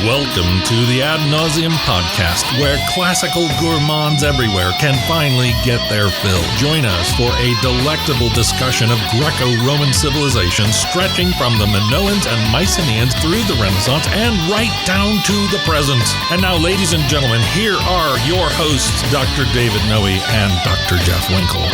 Welcome to the Ad Nauseam podcast, where classical gourmands everywhere can finally get their fill. Join us for a delectable discussion of Greco-Roman civilization stretching from the Minoans and Mycenaeans through the Renaissance and right down to the present. And now, ladies and gentlemen, here are your hosts, Dr. David Noe and Dr. Jeff Winkle.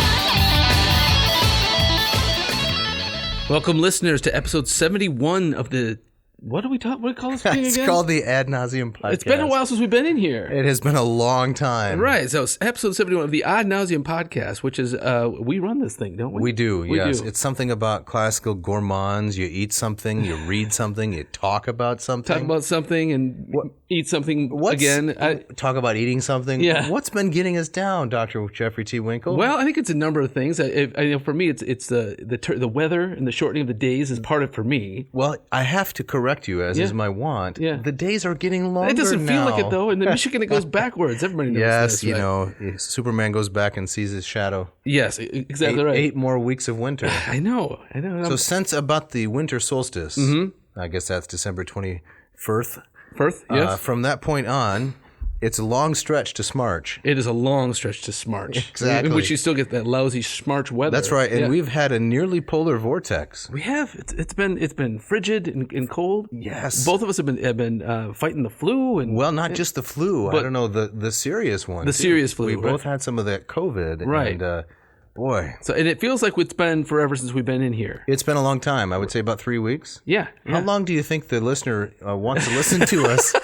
Welcome, listeners, to episode 71 of the... What do we call this thing again? It's called the Ad Nauseam podcast. It's been a while since we've been in here. It has been a long time. Right. So it's episode 71 of the Ad Nauseam podcast, which is, we run this thing, don't we? We do, yes. It's something about classical gourmands. You eat something, you read something, you talk about something. Talk about something and eat something again. Talk about eating something. Yeah. What's been getting us down, Dr. Jeffrey T. Winkle? Well, I think it's a number of things. For me, it's the weather and the shortening of the days is part of it for me. Well, I have to correct you, as is my want. Yeah. The days are getting longer now. It doesn't feel like it, though. In Michigan, it goes backwards. Everybody knows yes, this, you right? know, Superman goes back and sees his shadow. Yes, exactly right. 8 more weeks of winter. I know. So since about the winter solstice, I guess that's December 21st. Yes. From that point on, it's a long stretch to smarch. It is a long stretch to smarch. Exactly. In which you still get that lousy smarch weather. That's right. And we've had a nearly polar vortex. We have. It's been frigid and cold. Yes. Both of us have been fighting the flu and not just the flu. I don't know, the serious one. The serious flu. We both had some of that COVID. Right. And boy. So and it feels like it's been forever since we've been in here. It's been a long time. I would say about 3 weeks. Yeah. How long do you think the listener wants to listen to us?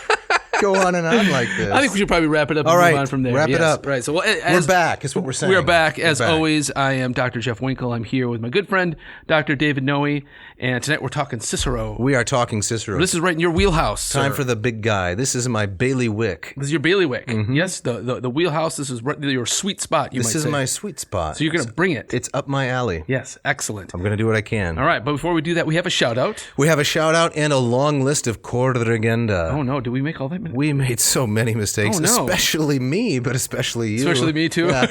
Go on and on like this. I think we should probably wrap it up and move on from there. Wrap it up. Right. So we're back, is what we're saying. We're back. As always, I am Dr. Jeff Winkle. I'm here with my good friend, Dr. David Noe. And tonight we're talking Cicero. We are talking Cicero. This is right in your wheelhouse. Time for the big guy. This is my bailiwick. This is your bailiwick. Mm-hmm. Yes, the wheelhouse. This is your sweet spot, This is my sweet spot. So you're going to bring it. It's up my alley. Yes, excellent. I'm going to do what I can. All right, but before we do that, we have a shout-out. We have a shout-out and a long list of corregenda. Oh, no. Did we make all that? We made so many mistakes, especially me, but especially you. Especially me, too? Yeah.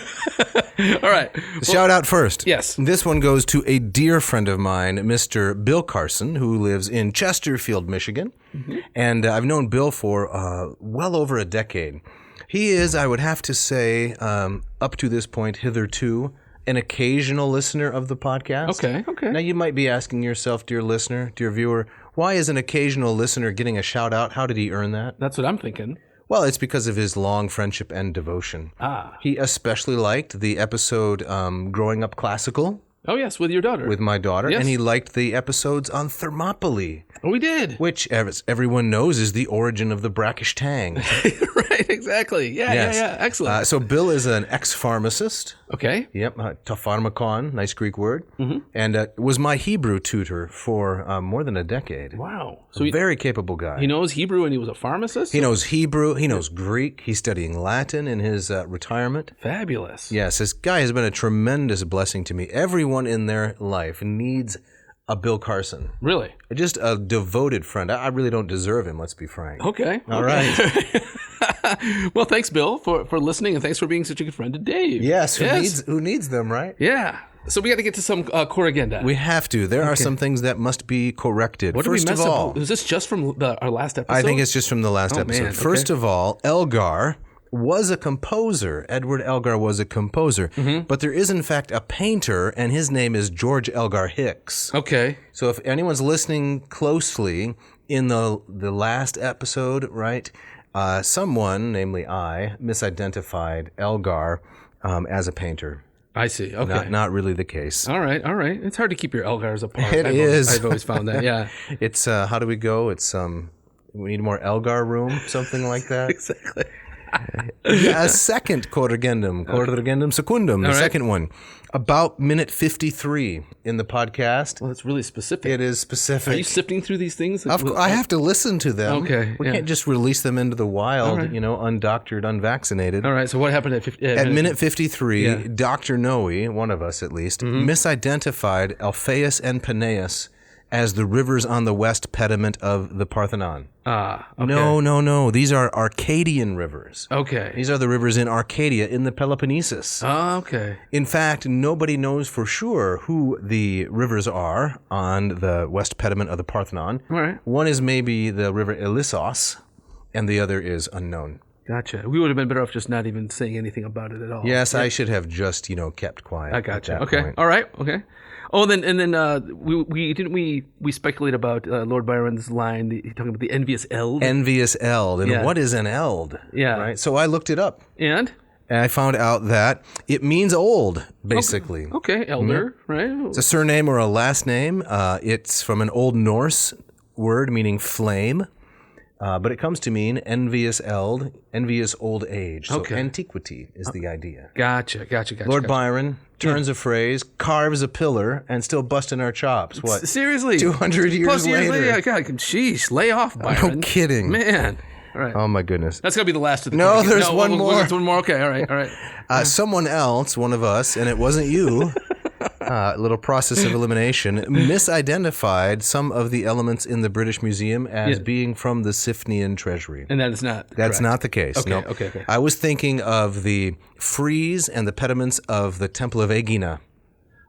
All right. Shout-out first. Yes. This one goes to a dear friend of mine, Mr. Bill Carson, who lives in Chesterfield, Michigan. Mm-hmm. And I've known Bill for well over a decade. He is, I would have to say, up to this point, hitherto, an occasional listener of the podcast. Okay. Now, you might be asking yourself, dear listener, dear viewer, why is an occasional listener getting a shout-out? How did he earn that? That's what I'm thinking. Well, it's because of his long friendship and devotion. He especially liked the episode Growing Up Classical. Oh, yes, with your daughter. With my daughter. Yes. And he liked the episodes on Thermopylae. Oh, we did. Which, as everyone knows, is the origin of the brackish tang. Right, exactly. Yeah. Excellent. So Bill is an ex-pharmacist. Okay. Yep, tapharmakon, nice Greek word. Mm-hmm. And was my Hebrew tutor for more than a decade. Wow. So a very capable guy. He knows Hebrew and he was a pharmacist? He knows Hebrew. He knows Greek. He's studying Latin in his retirement. Fabulous. Yes, this guy has been a tremendous blessing to me. Everyone in their life needs a Bill Carson. Really? Just a devoted friend. I really don't deserve him, let's be frank. Okay. All right. Well, thanks, Bill, for listening, and thanks for being such a good friend to Dave. Yes, who needs them, right? Yeah. So we got to get to some corregenda. We have to. There are some things that must be corrected. What First did we mess of all, up? Was this just from our last episode? I think it's just from the last episode. Man. First of all, Elgar was a composer. Edward Elgar was a composer. Mm-hmm. But there is, in fact, a painter, and his name is George Elgar Hicks. Okay. So if anyone's listening closely, in the last episode, right, someone, namely I, misidentified Elgar as a painter. I see. Okay. Not really the case. All right. It's hard to keep your Elgars apart. I've always found that, yeah. It's, how do we go? It's, we need more Elgar room, something like that. Exactly. A second corrigendum secundum, the second one, about minute 53 in the podcast. Well, that's really specific. It is specific. Are you sifting through these things? I have to listen to them. Okay. We can't just release them into the wild, undoctored, unvaccinated. All right, so what happened at minute 53, Dr. Noe, one of us at least, misidentified Alphaeus and Peneus as the rivers on the west pediment of the Parthenon. Okay. No. These are Arcadian rivers. Okay. These are the rivers in Arcadia in the Peloponnesus. Okay. In fact, nobody knows for sure who the rivers are on the west pediment of the Parthenon. All right. One is maybe the river Ilissos. and the other is unknown. Gotcha. We would have been better off just not even saying anything about it at all. Yes, I should have just, kept quiet. I gotcha. At that Okay. point. All right. Okay. Oh, we speculate about Lord Byron's line, talking about the envious eld. Envious eld. And Yeah. what is an eld? Yeah. Right. So I looked it up. And I found out that it means old, basically. okay, elder, right? It's a surname or a last name. It's from an Old Norse word meaning flame. But it comes to mean envious eld, envious old age. So antiquity is the idea. Gotcha. Lord Byron turns a phrase, carves a pillar, and still busting our chops. What? Seriously? 200 years Plus later. Yeah, God, sheesh, lay off, Byron. No kidding. Man. All right. Oh, my goodness. That's going to be the last of the No, corner. there's one more. There's one more. Okay, all right. Someone else, one of us, and it wasn't you, a little process of elimination, misidentified some of the elements in the British Museum as being from the Siphnian treasury. And that is not That's correct. not the case. Okay, No. okay. I was thinking of the frieze and the pediments of the Temple of Aegina.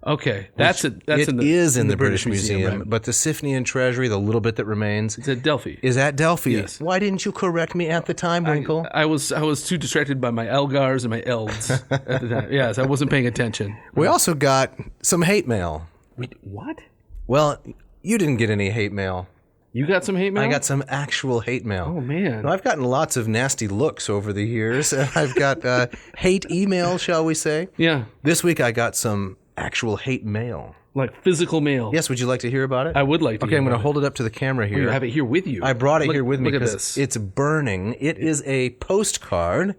Okay, that's It in is in the British Museum, right? but the Siphnian treasury, the little bit that remains, It's at Delphi. is at Delphi. Yes. Why didn't you correct me at the time, Winkle? I was too distracted by my Elgars and my Elds at the time. Yes, I wasn't paying attention. We also got some hate mail. Wait, what? Well, you didn't get any hate mail. You got some hate mail? I got some actual hate mail. Oh, man. No, I've gotten lots of nasty looks over the years. I've got hate email, shall we say. Yeah, This week I got some actual hate mail. like physical mail. Yes, would you like to hear about it? I would like to. Okay, I'm going to hold it up to the camera here. You have it here with you. I brought it here with me Look at because this. it's burning. It is a postcard.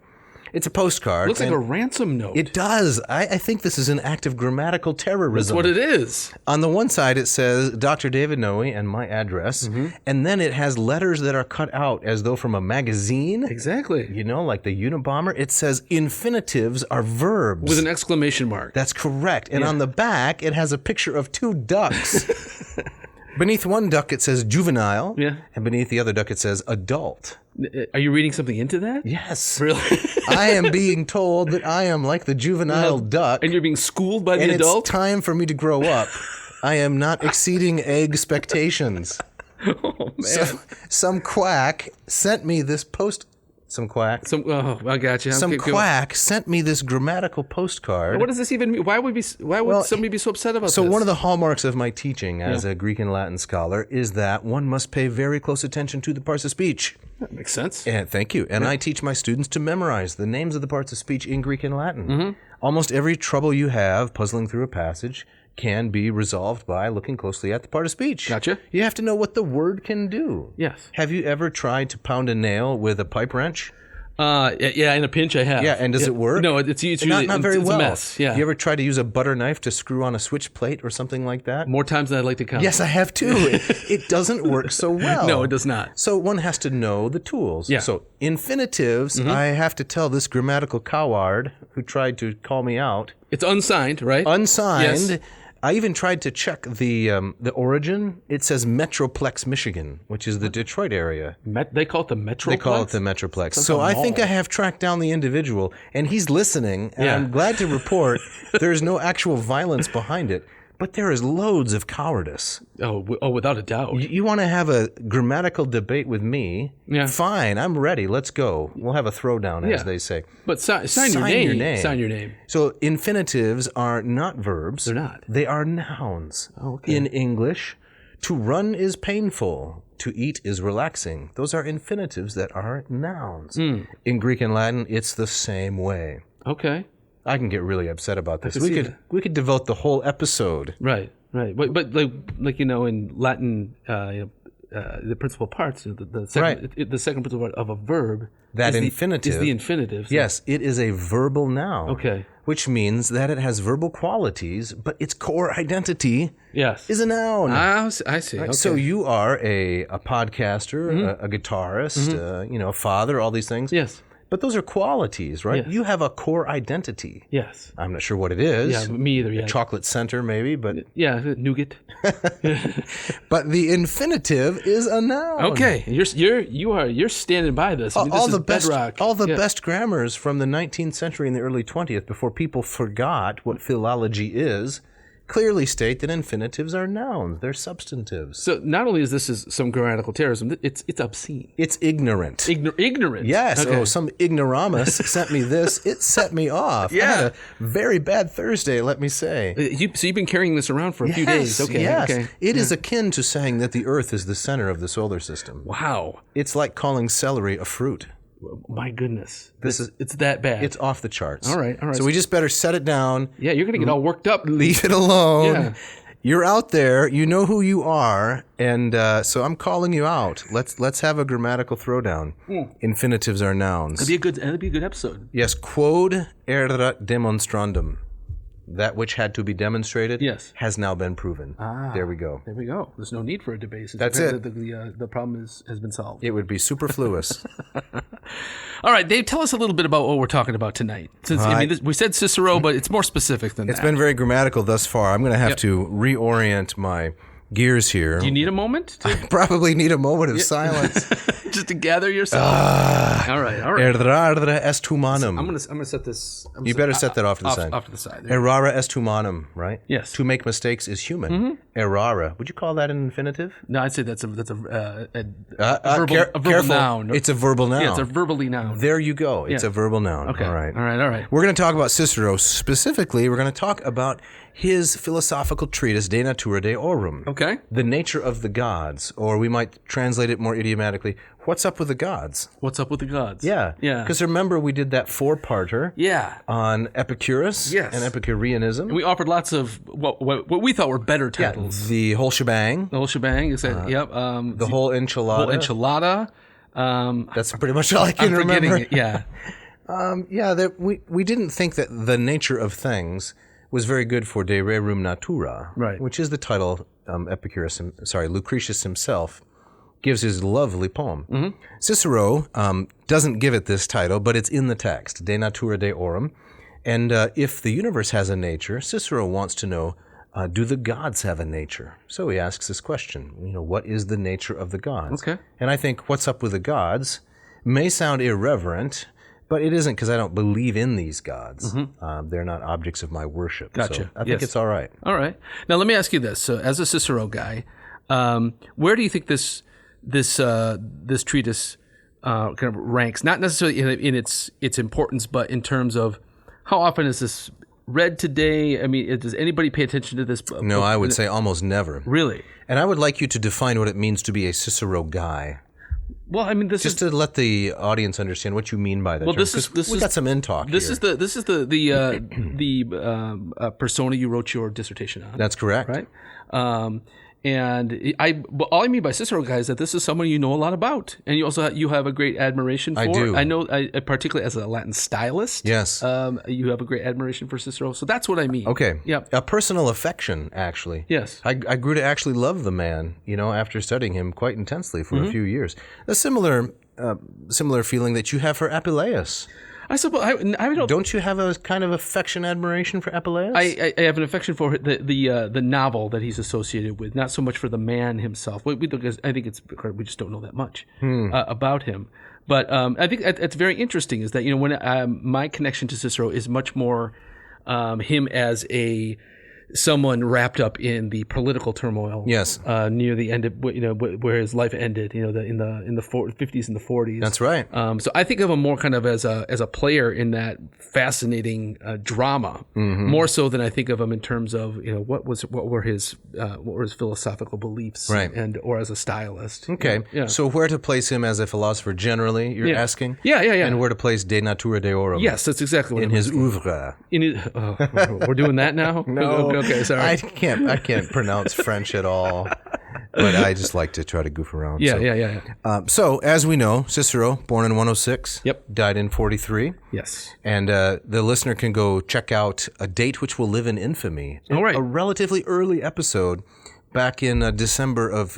It's a postcard. Looks like and a ransom note. It does. I think this is an act of grammatical terrorism. That's what it is. On the one side, it says Dr. David Noe and my address, and then it has letters that are cut out as though from a magazine. Exactly. Like the Unabomber. It says infinitives are verbs. With an exclamation mark. That's correct. And on the back, it has a picture of two ducks. Beneath one duck, it says juvenile. Yeah. And beneath the other duck, it says adult. Are you reading something into that? Yes. Really? I am being told that I am like the juvenile duck. And you're being schooled by the and adult? it's time for me to grow up. I am not exceeding expectations. Oh, man. Some quack sent me this Some quack. I got you. Some quack sent me this grammatical postcard. What does this even mean? Why would somebody be so upset about this? So one of the hallmarks of my teaching as a Greek and Latin scholar is that one must pay very close attention to the parts of speech. That makes sense. And thank you. And I teach my students to memorize the names of the parts of speech in Greek and Latin. Almost every trouble you have puzzling through a passage can be resolved by looking closely at the part of speech. Gotcha. You have to know what the word can do. Yes. Have you ever tried to pound a nail with a pipe wrench? Yeah, in a pinch I have. Yeah, and does it work? No, it's usually not very it's well. a mess. Yeah. You ever try to use a butter knife to screw on a switch plate or something like that? More times than I'd like to count. Yes, I have too. It doesn't work so well. No, it does not. So one has to know the tools. Yeah. So infinitives, I have to tell this grammatical coward who tried to call me out. It's unsigned, right? Unsigned. Yes. I even tried to check the origin. It says Metroplex, Michigan, which is the Detroit area. They call it the Metroplex? They call it the Metroplex. Sounds So like a I think I mall. have tracked down the individual, and he's listening, and Yeah. I'm glad to report there's no actual violence behind it, but there is loads of cowardice. Oh, without a doubt. You want to have a grammatical debate with me? Yeah. Fine, I'm ready. Let's go. We'll have a throwdown, as Yeah. they say. But sign your Sign name. your name. Sign your name. So infinitives are not verbs. They're not. They are nouns. Oh, okay. In English, to run is painful. To eat is relaxing. Those are infinitives that are nouns. Hmm. In Greek and Latin, it's the same way. Okay. I can get really upset about this. can We see could that. we could devote the whole episode. Right. But like in Latin, the principal parts, the second principal part of a verb, That is infinitive. is the infinitive. So- Yes, it is a verbal noun. Okay. Which means that it has verbal qualities, but its core identity Yes. is a noun. I see. Okay. So you are a podcaster, a guitarist, a father, all these things. Yes. But those are qualities, right? Yes. You have a core identity. Yes. I'm not sure what it is. Yeah. Me either. Yeah. Chocolate center, maybe, but Nougat. the infinitive is a noun. Okay. You're standing by this. I mean, all this the is best, bedrock. all the Yeah. best grammars from the 19th century and the early 20th, before people forgot what philology is, clearly state that infinitives are nouns. They're substantives. So not only is this some grammatical terrorism, it's obscene. It's ignorant. Ignorant. Yes. Okay. Oh, some ignoramus sent me this. It set me off. Yeah. I had a very bad Thursday, let me say. So you've been carrying this around for a few days. Okay. Yes. Okay. It is akin to saying that the Earth is the center of the solar system. Wow. It's like calling celery a fruit. My goodness. It's that bad. It's off the charts. All right. So we just better set it down. Yeah, you're going to get all worked up. Leave it alone. Yeah. You're out there. You know who you are, and so I'm calling you out. Let's have a grammatical throwdown. Infinitives are nouns. That'd be a good episode. Yes, quod erat demonstrandum. That which had to be demonstrated has now been proven. There we go. There we go. There's no need for a debate. That's it. The problem has been solved. It would be superfluous. All right, Dave, tell us a little bit about what we're talking about tonight. Since we said Cicero, but it's more specific than that. It's been very grammatical thus far. I'm going to have to reorient my gears here. Do you need a moment? I probably need a moment of silence. Just to gather yourself? All right. Errare est humanum. I'm gonna set this. You better set that off to the side. Off to the side. Errare est humanum, right? Yes. To make mistakes is human. Errare. Would you call that an infinitive? No, I'd say that's a verbal careful. noun. It's a verbal noun. Yeah, it's a verbally noun. There you go. It's a verbal noun. Okay. All right. All right. We're going to talk about Cicero. Specifically, we're going to talk about his philosophical treatise De Natura Deorum. Okay. The nature of the gods, or we might translate it more idiomatically, what's up with the gods? What's up with the gods? Yeah. Because remember, we did that 4-parter on Epicurus and Epicureanism. And we offered lots of what we thought were better titles. The whole shebang. The whole shebang. Is that, the whole enchilada. That's pretty much all I can remember. It, yeah. We didn't think that the nature of things was very good for De Rerum Natura, which is the title Lucretius himself gives his lovely poem. Cicero doesn't give it this title, but it's in the text, De Natura Deorum. And if the universe has a nature, Cicero wants to know, do the gods have a nature? So he asks this question, what is the nature of the gods? Okay. And I think what's up with the gods may sound irreverent, but it isn't, because I don't believe in these gods. They're not objects of my worship. Gotcha. So I think it's all right. All right. Now let me ask you this: so, as a Cicero guy, where do you think this treatise kind of ranks? Not necessarily in its importance, but in terms of how often is this read today? I mean, does anybody pay attention to this? No, I would say almost never. Really? And I would like you to define what it means to be a Cicero guy. Well, I mean, just to let the audience understand what you mean by that. Well, term, we got some in talk. This is the persona you wrote your dissertation on. That's correct, right? And all I mean by Cicero guy is that this is someone you know a lot about, and you also have a great admiration for. I do. I know, particularly as a Latin stylist. Yes. You have a great admiration for Cicero, so that's what I mean. Okay. Yeah. A personal affection, actually. Yes. I grew to actually love the man, after studying him quite intensely for a few years. A similar feeling that you have for Apuleius. I suppose I don't. Don't you have a kind of affection, admiration for Apuleius? I have an affection for the novel that he's associated with, not so much for the man himself. I think we just don't know that much about him. But I think it's very interesting is that when my connection to Cicero is much more him as someone wrapped up in the political turmoil. Yes. Near the end of where his life ended. In the 50s and the 40s. That's right. So I think of him more kind of as a player in that fascinating drama, more so than I think of him in terms of what were his philosophical beliefs, right. or as a stylist. Okay. Yeah. So where to place him as a philosopher generally? You're asking. Yeah. And where to place De Natura Deorum? Yes, that's exactly what in his oeuvre. We're doing that now. No. Okay, sorry. I can't pronounce French at all, but I just like to try to goof around. Yeah. So as we know, Cicero, born in 106, died in 43. Yes. And the listener can go check out a date which will live in infamy. All right. A relatively early episode back in December of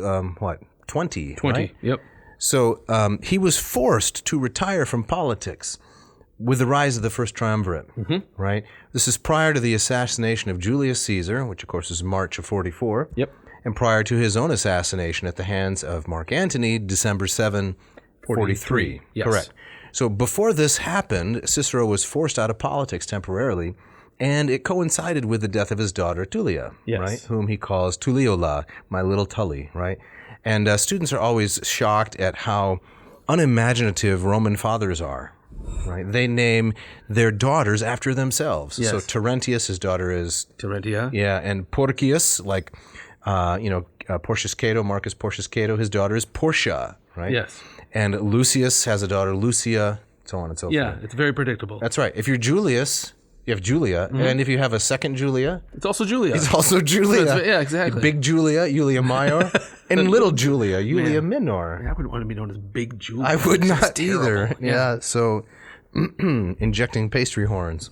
20? 20. Right? Yep. So he was forced to retire from politics with the rise of the First Triumvirate, right? This is prior to the assassination of Julius Caesar, which of course is March of 44. Yep. And prior to his own assassination at the hands of Mark Antony, December 7, 43. Yes. Correct. So before this happened, Cicero was forced out of politics temporarily And it coincided with the death of his daughter, Tullia, Yes. right? Whom he calls Tulliola, my little Tully, right? And students are always shocked at how unimaginative Roman fathers are, right? They name their daughters after themselves. Yes. So Terentius, his daughter is... Terentia. Yeah, and Porcius, like, Porcius Cato, Marcus Porcius Cato, his daughter is Portia, right? Yes. And Lucius has a daughter, Lucia, so on and so forth. Yeah, it's very predictable. That's right. If you're Julius, you have Julia, and if you have a second Julia, It's also Julia. it's also Julia. Yeah, exactly. Big Julia, Julia Major, and little Julia, Julia Minor. I wouldn't want to be known as Big Julia. I would It's not just terrible. either. Yeah, so injecting pastry horns.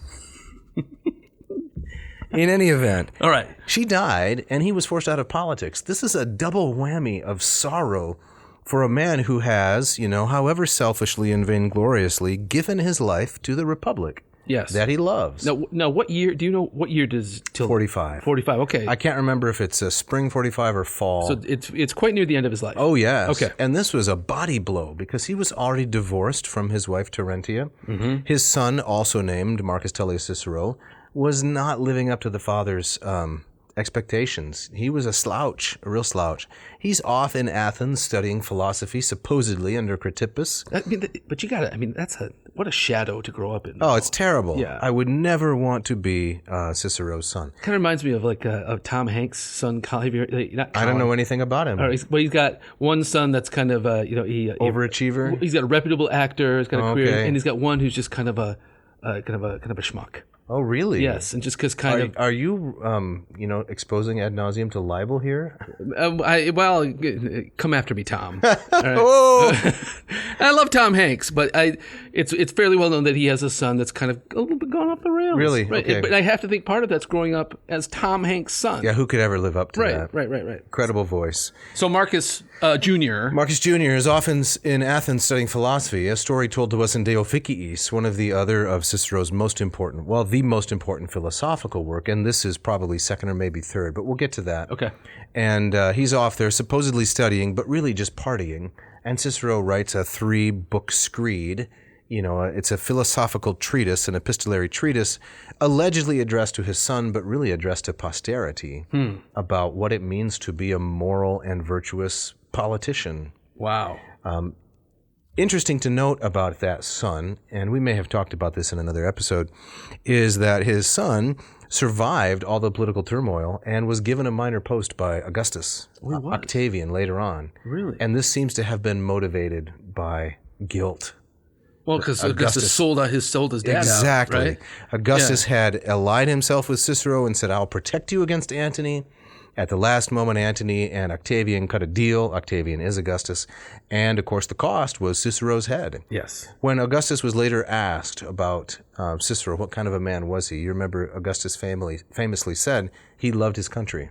In any event, All right. she died, and he was forced out of politics. This is a double whammy of sorrow for a man who has, however selfishly and vaingloriously, given his life to the Republic Yes. that he loves. Now, what year? Do you know what year does till 45. 45. Okay. I can't remember if it's spring 45 or fall. So it's quite near the end of his life. Oh, yes. Okay. And this was a body blow because he was already divorced from his wife Terentia. Mm-hmm. His son, also named Marcus Tullius Cicero, was not living up to the father's expectations. He was a slouch, a real slouch. He's off in Athens studying philosophy, supposedly under Critippus. But you got to, what a shadow to grow up in. Oh, it's terrible. Yeah. I would never want to be Cicero's son. Kind of reminds me of Tom Hanks' son, Colin. I don't know anything about him. But he's got one son that's kind of Overachiever? He's got a reputable actor. He's got a career, Okay. and he's got one who's just kind of a schmuck. Oh, really? Yes, and just because Are you, exposing ad nauseum to libel here? come after me, Tom. All right. Oh! I love Tom Hanks, but it's fairly well known that he has a son that's kind of a little bit gone off the rails. Really? Right. Okay. But I have to think part of that's growing up as Tom Hanks' son. Yeah, who could ever live up to that? Right. Incredible voice. So Marcus Jr. Marcus Jr. is often in Athens studying philosophy, a story told to us in De Officiis, one of the other of Cicero's the most important philosophical work, and this is probably second or maybe third, but we'll get to that. Okay. And he's off there supposedly studying, but really just partying, and Cicero writes a 3-book screed. It's a philosophical treatise, an epistolary treatise, allegedly addressed to his son, but really addressed to posterity about what it means to be a moral and virtuous politician. Wow. Interesting to note about that son, and we may have talked about this in another episode, is that his son survived all the political turmoil and was given a minor post by Augustus, Octavian, later on. Really? And this seems to have been motivated by guilt. Well, because Augustus sold his dad Exactly. out, right? Augustus had allied himself with Cicero and said, I'll protect you against Antony. At the last moment, Antony and Octavian cut a deal. Octavian is Augustus. And, of course, the cost was Cicero's head. Yes. When Augustus was later asked about Cicero, what kind of a man was he? You remember Augustus famously said he loved his country,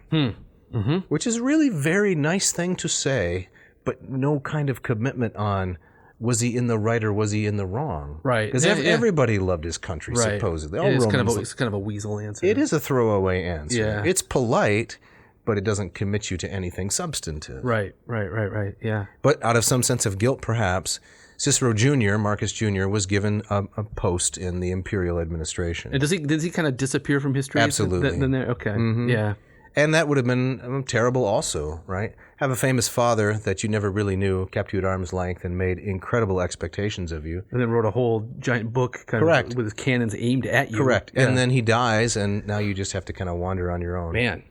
which is really very nice thing to say, but no kind of commitment on was he in the right or was he in the wrong? Right. Because everybody loved his country, supposedly. All It's Romans kind of a weasel answer. It is a throwaway answer. Yeah. It's polite, but it doesn't commit you to anything substantive. Right. Yeah. But out of some sense of guilt, perhaps, Cicero Jr., Marcus Jr., was given a post in the imperial administration. And does he kind of disappear from history? Absolutely. Okay. Yeah. And that would have been terrible also, right? Have a famous father that you never really knew, kept you at arm's length, and made incredible expectations of you. And then wrote a whole giant book Correct. of with his cannons aimed at you. Correct. Yeah. And then he dies, and now you just have to kind of wander on your own. Man,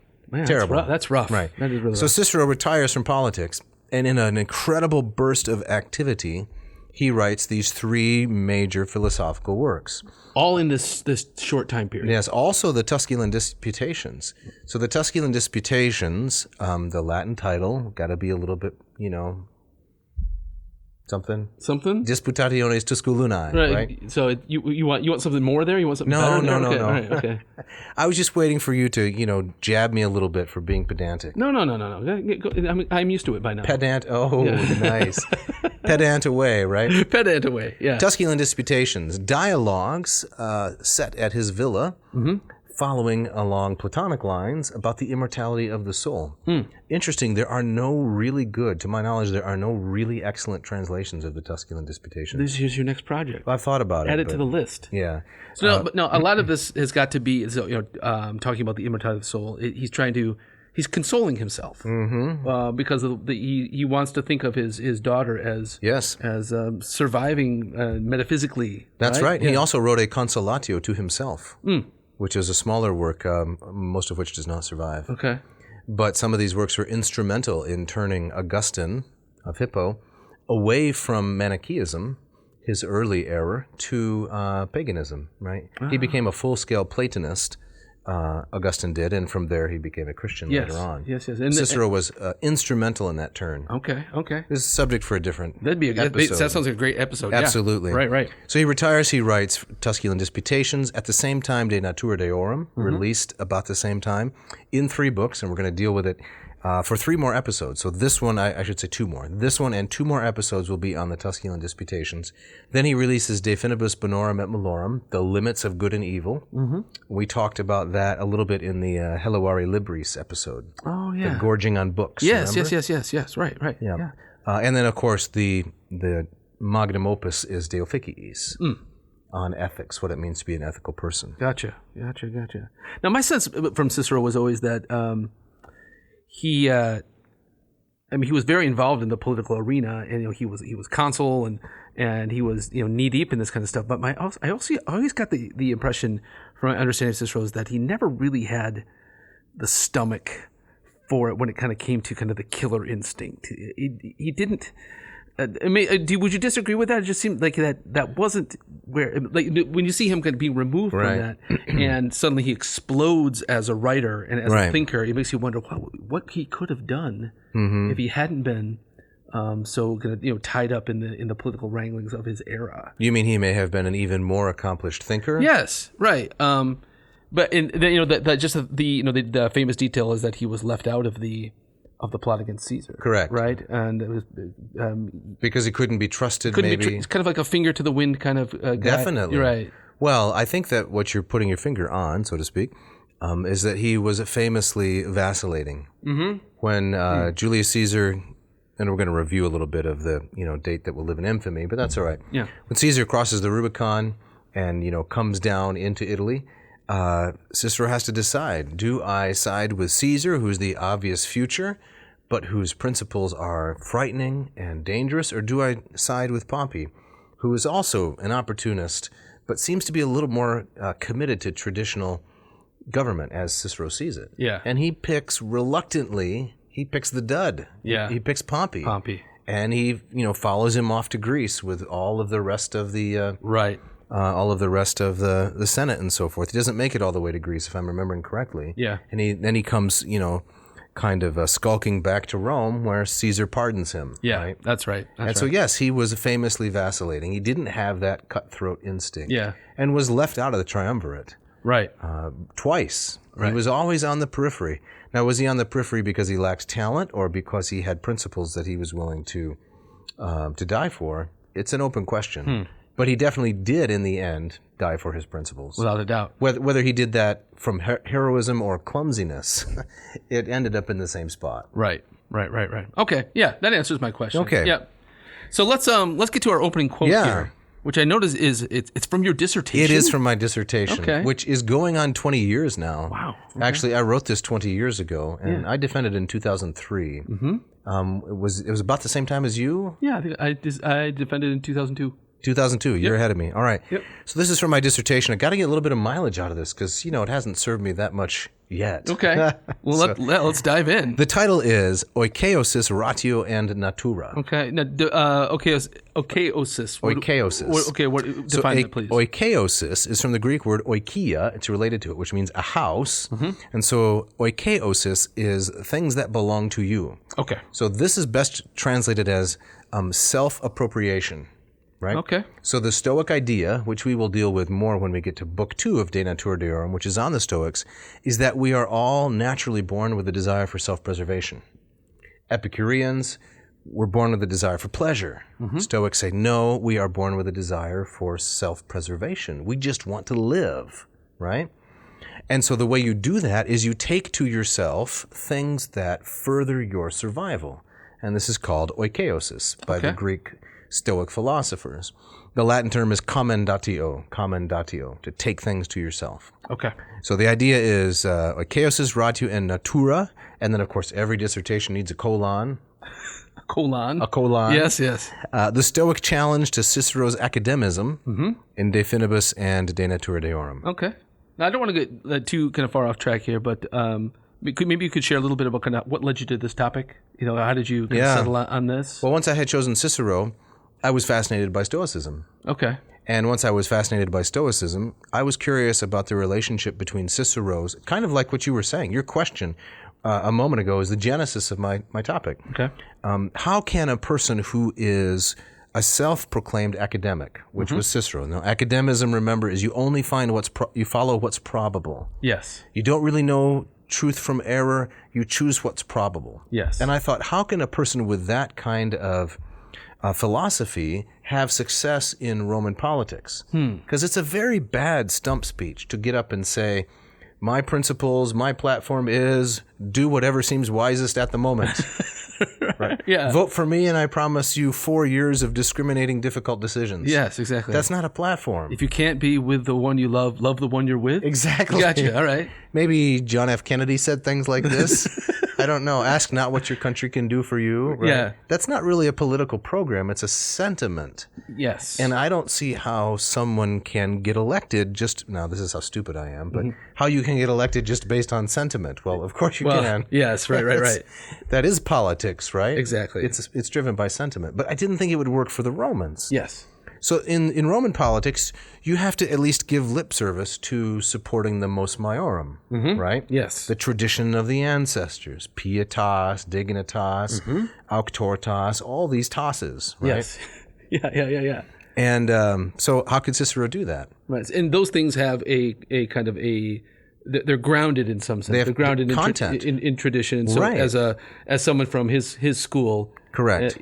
Terrible. That's rough. Right. That is really So rough. Cicero retires from politics, and in an incredible burst of activity, he writes these 3 major philosophical works. All in this short time period. Yes, also the Tusculan Disputations. So the Tusculan Disputations, the Latin title, got to be a little bit, something. Disputationes Tusculunae, right? So you want something more there? You want something better? No. Okay. All right, okay. I was just waiting for you to, jab me a little bit for being pedantic. No. I'm used to it by now. Pedant, nice. Pedant away, right? Pedant away, yeah. Tusculan Disputations, dialogues set at his villa, following along Platonic lines about the immortality of the soul. Interesting, there are no really good, to my knowledge, there are no really excellent translations of the Tusculan Disputations. Here's your next project. I've thought about it. Add it to the list. Yeah. So but a lot of this has got to be, talking about the immortality of the soul. He's consoling himself because he wants to think of his daughter as surviving metaphysically. That's right. Yeah. He also wrote a Consolatio to himself, which is a smaller work, most of which does not survive. Okay. But some of these works were instrumental in turning Augustine of Hippo away from Manichaeism, his early error, to paganism, right? He became a full-scale Platonist, Augustine did, and from there he became a Christian later on. Yes. And Cicero was instrumental in that turn. Okay. This is a subject for a different That'd be episode. That sounds like a great episode. Absolutely. Yeah. Right. So he retires, he writes Tusculan Disputations. At the same time, De Natura Deorum, released about the same time, in 3 books, and we're going to deal with it for 3 more episodes. So this one, I should say 2 more. This one and 2 more episodes will be on the Tusculan Disputations. Then he releases De Finibus Bonorum et Malorum, The Limits of Good and Evil. We talked about that a little bit in the Helluare Libris episode. Oh, yeah. The gorging on books. Yes. Right. Yeah. And then, of course, the magnum opus is De Officiis. On ethics, what it means to be an ethical person. Gotcha. Now, my sense from Cicero was always that he was very involved in the political arena, and he was consul and he was knee deep in this kind of stuff. But I always got the impression from my understanding of Cicero is that he never really had the stomach for it when it kind of came to kind of the killer instinct. He didn't. Would you disagree with that? It just seemed like that wasn't where, like, when you see him kind of being removed from that, and suddenly he explodes as a writer and as a thinker, it makes you wonder what he could have done if he hadn't been so kind of tied up in the political wranglings of his era. You mean he may have been an even more accomplished thinker? Yes, right. But the famous detail is that he was left out of the plot against Caesar. Correct. Right? And it was because he couldn't be trusted, it's kind of like a finger to the wind kind of guy. Definitely. You're right. Well, I think that what you're putting your finger on, so to speak, is that he was famously vacillating. When Julius Caesar, and we're going to review a little bit of the date that will live in infamy, but that's all right. Yeah. When Caesar crosses the Rubicon and comes down into Italy, Cicero has to decide, do I side with Caesar, who's the obvious future, but whose principles are frightening and dangerous, or do I side with Pompey, who is also an opportunist, but seems to be a little more committed to traditional government as Cicero sees it? Yeah. And he picks reluctantly, the dud. Yeah. He picks Pompey. And he, follows him off to Greece with all of the rest of the... all of the rest of the Senate and so forth. He doesn't make it all the way to Greece, if I'm remembering correctly. Yeah. And then he comes, kind of skulking back to Rome, where Caesar pardons him. Yeah, right? That's right. So, yes, he was famously vacillating. He didn't have that cutthroat instinct. Yeah. And was left out of the triumvirate. Right. Twice. Right. He was always on the periphery. Now, was he on the periphery because he lacked talent, or because he had principles that he was willing to die for? It's an open question. But he definitely did, in the end, die for his principles. Without a doubt. Whether he did that from heroism or clumsiness, it ended up in the same spot. Right. Okay, yeah, that answers my question. Okay. Yeah. So let's get to our opening quote here, which I notice it's from your dissertation. It is from my dissertation, which is going on 20 years now. Wow. Okay. Actually, I wrote this 20 years ago, and I defended it in 2003. It was about the same time as you? Yeah, I think I defended it in 2002. 2002, you're ahead of me. All right. Yep. So this is from my dissertation. I got to get a little bit of mileage out of this because, it hasn't served me that much yet. Okay. Well, let's dive in. The title is Oikeosis, Ratio, and Natura. Okay. Now, oikeosis. Oikeosis. Okay, define it, please. Oikeosis is from the Greek word oikia. It's related to it, which means a house. And so oikeosis is things that belong to you. Okay. So this is best translated as self-appropriation. Right? Okay. So the Stoic idea, which we will deal with more when we get to Book 2 of De Natura Deorum, which is on the Stoics, is that we are all naturally born with a desire for self-preservation. Epicureans were born with a desire for pleasure. Stoics say, no, we are born with a desire for self-preservation. We just want to live, right? And so the way you do that is you take to yourself things that further your survival. And this is called oikeiosis by the Greek Stoic philosophers. The Latin term is commendatio, to take things to yourself. Okay. So the idea is oikeiosis ratio and natura, and then of course every dissertation needs a colon. A colon. Yes. The Stoic challenge to Cicero's academism in De Finibus and De Natura Deorum. Okay. Now, I don't want to get too kind of far off track here, but maybe you could share a little bit about kind of what led you to this topic. How did you kind of settle on this? Well, once I had chosen Cicero, I was fascinated by Stoicism. Okay. And once I was fascinated by Stoicism, I was curious about the relationship between Cicero's, kind of like what you were saying. Your question a moment ago is the genesis of my topic. Okay. How can a person who is a self-proclaimed academic, which was Cicero. Now, academism, remember, is you only find you follow what's probable. Yes. You don't really know truth from error. You choose what's probable. Yes. And I thought, how can a person with that kind of philosophy have success in Roman politics? Because it's a very bad stump speech to get up and say, my principles, my platform is do whatever seems wisest at the moment. Right. Yeah. Vote for me and I promise you 4 years of discriminating difficult decisions. Yes, exactly. That's not a platform. If you can't be with the one you love the one you're with. Exactly. Gotcha. All right. Maybe John F. Kennedy said things like this. I don't know. Ask not what your country can do for you. Right? Yeah. That's not really a political program. It's a sentiment. Yes. And I don't see how someone can get elected now this is how stupid I am, but how you can get elected just based on sentiment. Well, of course you can. Yes, right. That is politics, right? Exactly. It's driven by sentiment. But I didn't think it would work for the Romans. Yes. So in Roman politics, you have to at least give lip service to supporting the mos maiorum, right? Yes. The tradition of the ancestors, pietas, dignitas, auctoritas, all these tosses, right? Yes. Yeah. And so how could Cicero do that? Right. And those things have a kind of they're grounded in some sense. They're grounded content. in tradition. So Right. as someone from his school, Correct.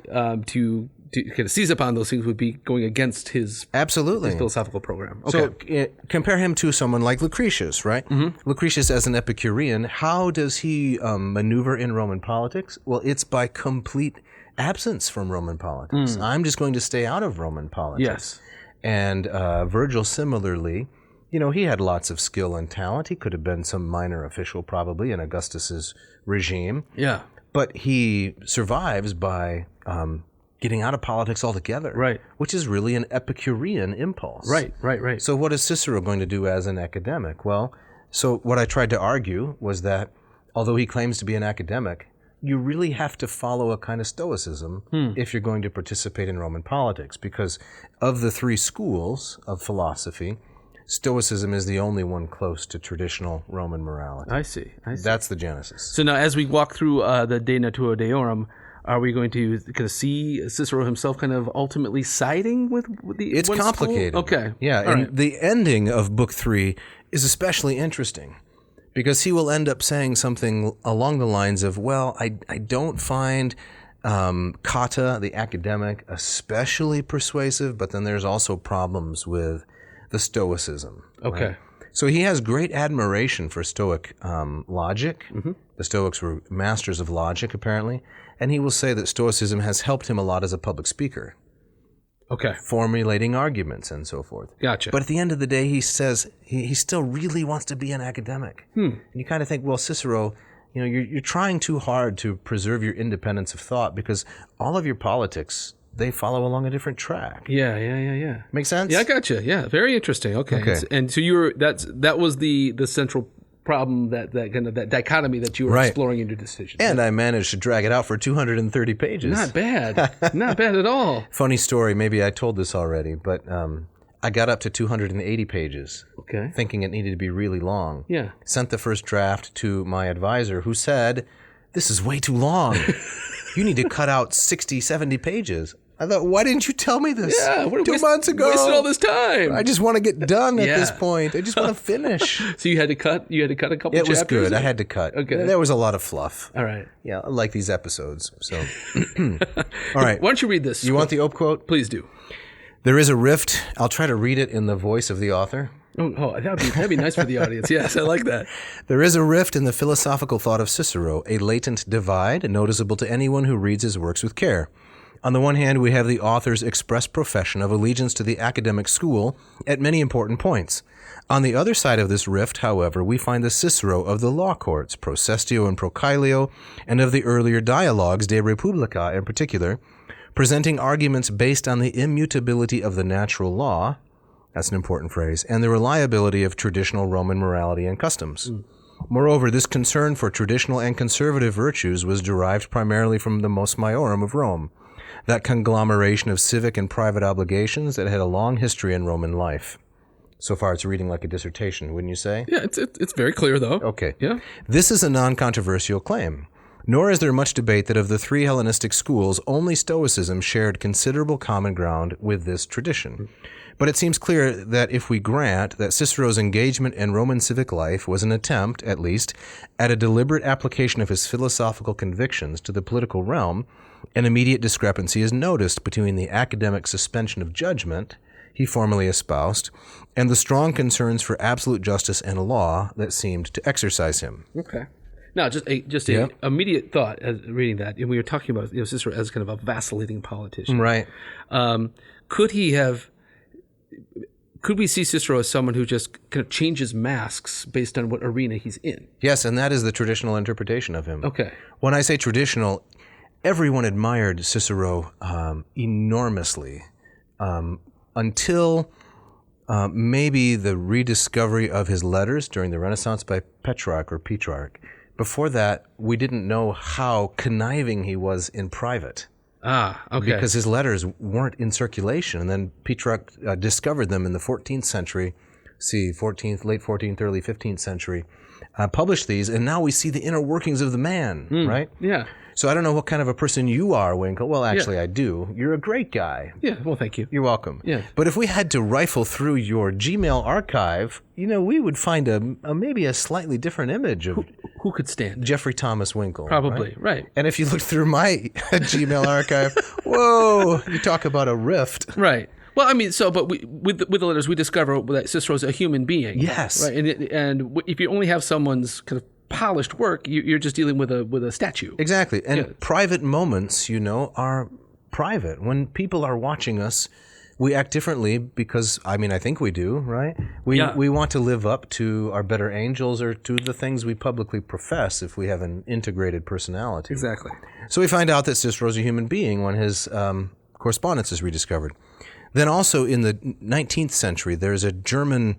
To kind of seize upon those things would be going against his Absolutely. philosophical program. Okay. So compare him to someone like Lucretius, right? Lucretius as an Epicurean, how does he maneuver in Roman politics? Well, it's by complete absence from Roman politics. I'm just going to stay out of Roman politics. Yes. And Virgil similarly, he had lots of skill and talent. He could have been some minor official probably in Augustus's regime. Yeah. But he survives by getting out of politics altogether. Right. Which is really an Epicurean impulse. Right. So what is Cicero going to do as an academic? Well, so what I tried to argue was that although he claims to be an academic, you really have to follow a kind of stoicism if you're going to participate in Roman politics, because of the three schools of philosophy, Stoicism is the only one close to traditional Roman morality. I see. That's the genesis. So now as we walk through the De Natura Deorum, are we going to kind of see Cicero himself kind of ultimately siding with the It's one complicated. School? Okay. Yeah, All and right. the ending of Book 3 is especially interesting because he will end up saying something along the lines of, well, I don't find Kata, the academic, especially persuasive, but then there's also problems with the Stoicism. Okay. Right? So he has great admiration for Stoic logic. The Stoics were masters of logic, apparently. And he will say that Stoicism has helped him a lot as a public speaker. Okay. Formulating arguments and so forth. Gotcha. But at the end of the day, he says he still really wants to be an academic. And you kind of think, well, Cicero, you're trying too hard to preserve your independence of thought because all of your politics, they follow along a different track. Yeah. Make sense? Yeah, I gotcha. Yeah, very interesting. Okay. And so that was the central problem, that kind of that dichotomy that you were exploring in your decision. And I managed to drag it out for 230 pages. Not bad. Not bad at all. Funny story, maybe I told this already, but I got up to 280 pages. Okay. Thinking it needed to be really long. Yeah. Sent the first draft to my advisor who said, this is way too long. You need to cut out 60, 70 pages. I thought, why didn't you tell me this 2 months ago? Wasted all this time. I just want to get done at this point. I just want to finish. So you had to cut a couple chapters? It was good. I had to cut. Okay. There was a lot of fluff. All right. Yeah, I like these episodes. So, all right. Why don't you read this? You want the Ope quote? Please do. There is a rift. I'll try to read it in the voice of the author. Oh, that'd be nice for the audience. Yes, I like that. There is a rift in the philosophical thought of Cicero, a latent divide noticeable to anyone who reads his works with care. On the one hand, we have the author's express profession of allegiance to the academic school at many important points. On the other side of this rift, however, we find the Cicero of the law courts, Procestio and Procilio, and of the earlier dialogues, De Republica in particular, presenting arguments based on the immutability of the natural law, that's an important phrase, and the reliability of traditional Roman morality and customs. Moreover, this concern for traditional and conservative virtues was derived primarily from the Mos Maiorum of Rome, that conglomeration of civic and private obligations that had a long history in Roman life. So far, it's reading like a dissertation, wouldn't you say? Yeah, it's very clear, though. Okay. Yeah. This is a non-controversial claim. Nor is there much debate that of the three Hellenistic schools, only Stoicism shared considerable common ground with this tradition. But it seems clear that if we grant that Cicero's engagement in Roman civic life was an attempt, at least, at a deliberate application of his philosophical convictions to the political realm, an immediate discrepancy is noticed between the academic suspension of judgment he formerly espoused and the strong concerns for absolute justice and law that seemed to exercise him. Okay. Now, just a immediate thought as reading that, and we were talking about Cicero as kind of a vacillating politician. Right. Could we see Cicero as someone who just kind of changes masks based on what arena he's in? Yes, and that is the traditional interpretation of him. Okay. When I say traditional, everyone admired Cicero enormously until maybe the rediscovery of his letters during the Renaissance by Petrarch. Before that, we didn't know how conniving he was in private. Ah, okay. Because his letters weren't in circulation. And then Petrarch discovered them in the 14th century, late 14th, early 15th century, published these, and now we see the inner workings of the man, right? Yeah. So I don't know what kind of a person you are, Winkle. Well, actually, I do. You're a great guy. Yeah, well, thank you. You're welcome. Yeah. But if we had to rifle through your Gmail archive, we would find maybe a slightly different image of Who could stand? Jeffrey Thomas Winkle. Probably, right. And if you look through my Gmail archive, whoa, you talk about a rift. Right. Well, I mean, with the letters, we discover that Cicero's a human being. Yes. Right. And if you only have someone's kind of polished work, you're just dealing with a statue. Exactly. And private moments, are private. When people are watching us, we act differently because, I think we do, right? We want to live up to our better angels or to the things we publicly profess if we have an integrated personality. Exactly. So we find out that Cicero's a human being when his correspondence is rediscovered. Then also in the 19th century, there's a German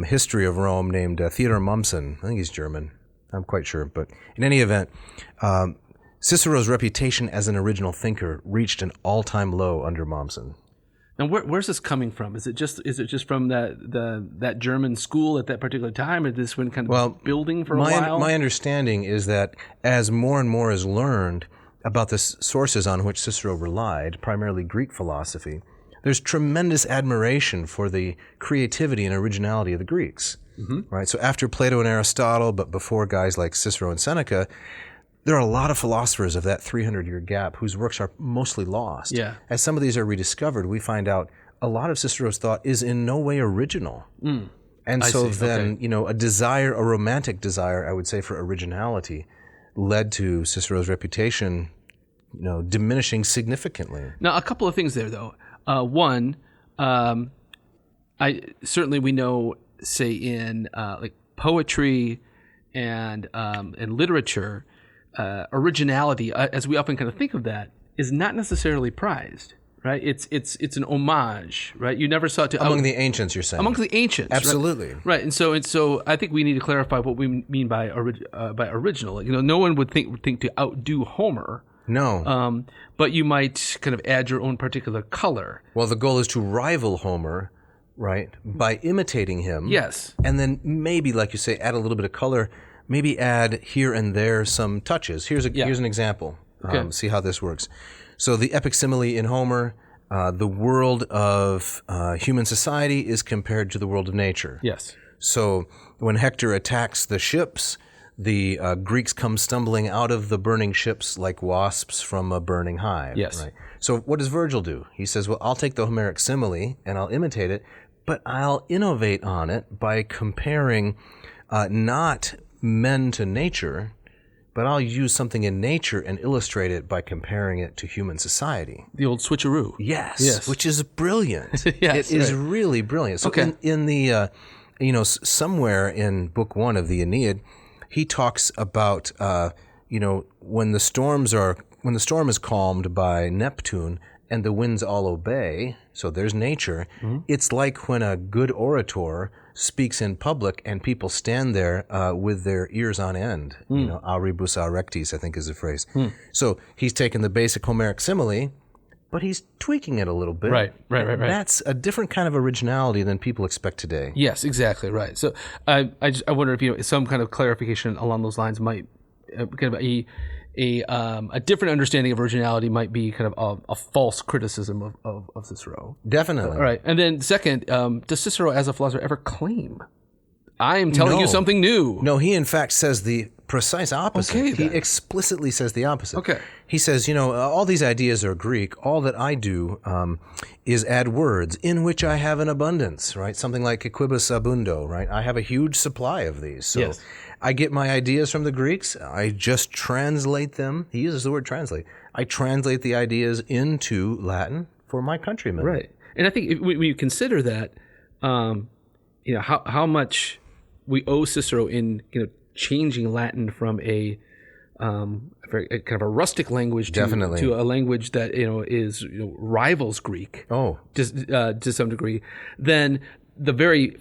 history of Rome named Theodor Mommsen. I think he's German. I'm quite sure. But in any event, Cicero's reputation as an original thinker reached an all-time low under Mommsen. Now, where's this coming from? Is it just from that German school at that particular time, or this been kind of building for a while? My understanding is that as more and more is learned about the sources on which Cicero relied, primarily Greek philosophy, there's tremendous admiration for the creativity and originality of the Greeks. Right? So after Plato and Aristotle, but before guys like Cicero and Seneca, there are a lot of philosophers of that 300-year gap whose works are mostly lost. Yeah. As some of these are rediscovered, we find out a lot of Cicero's thought is in no way original. And so then, a romantic desire, I would say, for originality led to Cicero's reputation, diminishing significantly. Now, a couple of things there, though. One, we know, say in like poetry and literature, originality, as we often kind of think of that, is not necessarily prized, right? It's an homage, right? You never saw it among the ancients. You're saying among the ancients, absolutely, right? And so I think we need to clarify what we mean by original. No one would think to outdo Homer. No. But you might kind of add your own particular color. Well, the goal is to rival Homer, right, by imitating him. Yes. And then maybe, like you say, add a little bit of color. Maybe add here and there some touches. Here's an example. Okay. See how this works. So the epic simile in Homer, the world of human society is compared to the world of nature. Yes. So when Hector attacks the ships, the Greeks come stumbling out of the burning ships like wasps from a burning hive. Yes. Right? So what does Virgil do? He says, well, I'll take the Homeric simile and I'll imitate it, but I'll innovate on it by comparing not men to nature, but I'll use something in nature and illustrate it by comparing it to human society. The old switcheroo. Yes. Which is brilliant. Yes, it is really brilliant. So in the, somewhere in book 1 of the Aeneid, he talks about, when the storm is calmed by Neptune and the winds all obey, so there's nature, it's like when a good orator speaks in public and people stand there with their ears on end. Auribus aurectis, I think is the phrase. So he's taken the basic Homeric simile, but he's tweaking it a little bit. Right. That's a different kind of originality than people expect today. Yes, exactly right. So I wonder if some kind of clarification along those lines might kind of a different understanding of originality might be kind of a false criticism of Cicero. Definitely. All right. And then second, does Cicero as a philosopher ever claim, I am telling you something new? No, he in fact says the precise opposite. Okay, he then. explicitly says the opposite. Okay. He says, all these ideas are Greek. All that I do is add words in which I have an abundance, right? Something like equibus abundo, right? I have a huge supply of these. So Yes. I get my ideas from the Greeks. I just translate them. He uses the word translate. I translate the ideas into Latin for my countrymen. Right. And I think when you consider that, how much we owe Cicero in changing Latin from a kind of a rustic language to a language that is rivals Greek. To some degree, then the very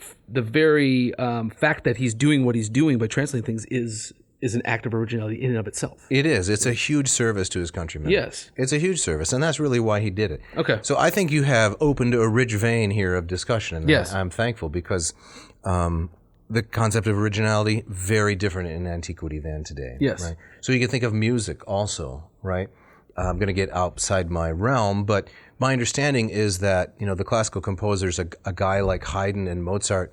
fact that he's doing what he's doing by translating things is an act of originality in and of itself. It is. It's a huge service to his countrymen. Yes. It's a huge service, and that's really why he did it. Okay. So I think you have opened a rich vein here of discussion, and yes. I'm thankful because the concept of originality, very different in antiquity than today. Yes. Right? So you can think of music also, right? I'm going to get outside my realm, but my understanding is that, the classical composers, a guy like Haydn and Mozart,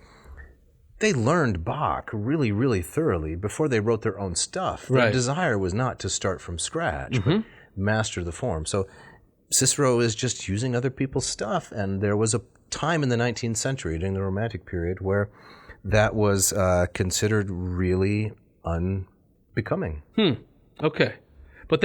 they learned Bach really, really thoroughly before they wrote their own stuff. Their desire was not to start from scratch, but master the form. So Cicero is just using other people's stuff, and there was a time in the 19th century during the Romantic period where that was considered really unbecoming. Okay. But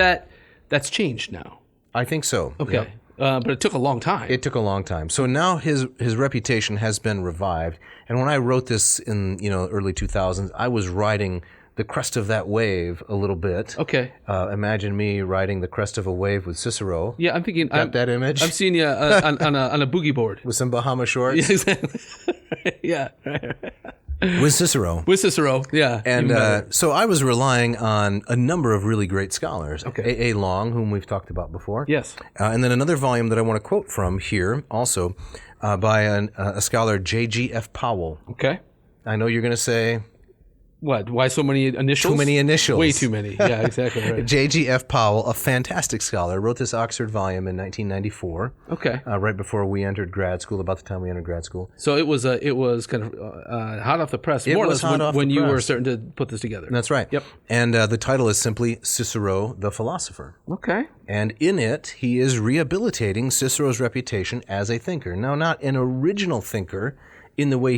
that's changed now. I think so. Okay. Yep. But it took a long time. It took a long time. So now his reputation has been revived. And when I wrote this in early 2000s, I was riding the crest of that wave a little bit. Okay. Imagine me riding the crest of a wave with Cicero. Yeah, I'm thinking. Got that image? I'm seeing you on a boogie board With some Bahama shorts. Yeah, exactly. Yeah. With Cicero. With Cicero, yeah. And so I was relying on a number of really great scholars. Okay. A. Long, whom we've talked about before. Yes. And then another volume that I want to quote from here also by a scholar, J.G.F. Powell. Okay. I know you're going to say... What? Why so many initials? Too many initials. Way too many. Yeah, exactly. Right. J.G.F. Powell, a fantastic scholar, wrote this Oxford volume in 1994. Okay. Right before we entered grad school, about the time we entered grad school. So it was kind of hot off the press, more or less, when you were starting to put this together. That's right. Yep. And the title is simply Cicero the Philosopher. Okay. And in it, he is rehabilitating Cicero's reputation as a thinker. Now, not an original thinker in the way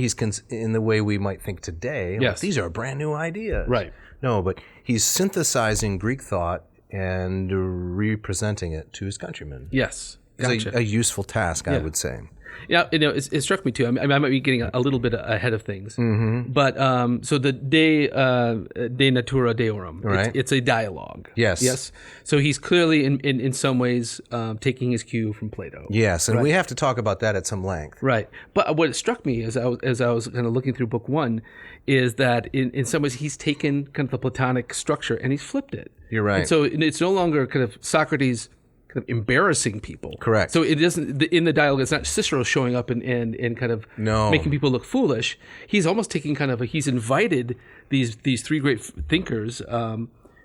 in the way we might think today. Yes. Like, these are brand new ideas. Right. No, but he's synthesizing Greek thought and representing it to his countrymen. Yes. It's Gotcha. a useful task, I would say. Yeah, it struck me too. I might be getting a little bit ahead of things. Mm-hmm. But so the De Natura Deorum, Right. it's a dialogue. Yes. Yes. So he's clearly in some ways taking his cue from Plato. Yes, and we have to talk about that at some length. Right. But what struck me as I was kind of looking through book one is that in some ways he's taken kind of the Platonic structure and he's flipped it. You're right. And so it's no longer kind of Socrates kind of embarrassing people. Correct. So it doesn't, in the dialogue, it's not Cicero showing up and kind of making people look foolish. He's almost taking he's invited these three great thinkers,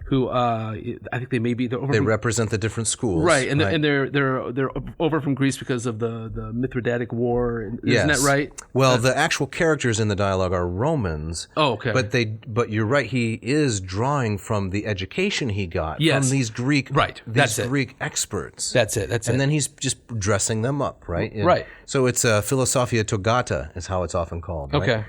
who I think they may be They represent the different schools, right? And they're over from Greece because of the Mithridatic War. Isn't that right? Well, the actual characters in the dialogue are Romans. Oh, okay. But you're right. He is drawing from the education he got from these Greek Greek experts. That's it. And then he's just dressing them up, right? Right. So it's Philosophia togata is how it's often called. Right? Okay.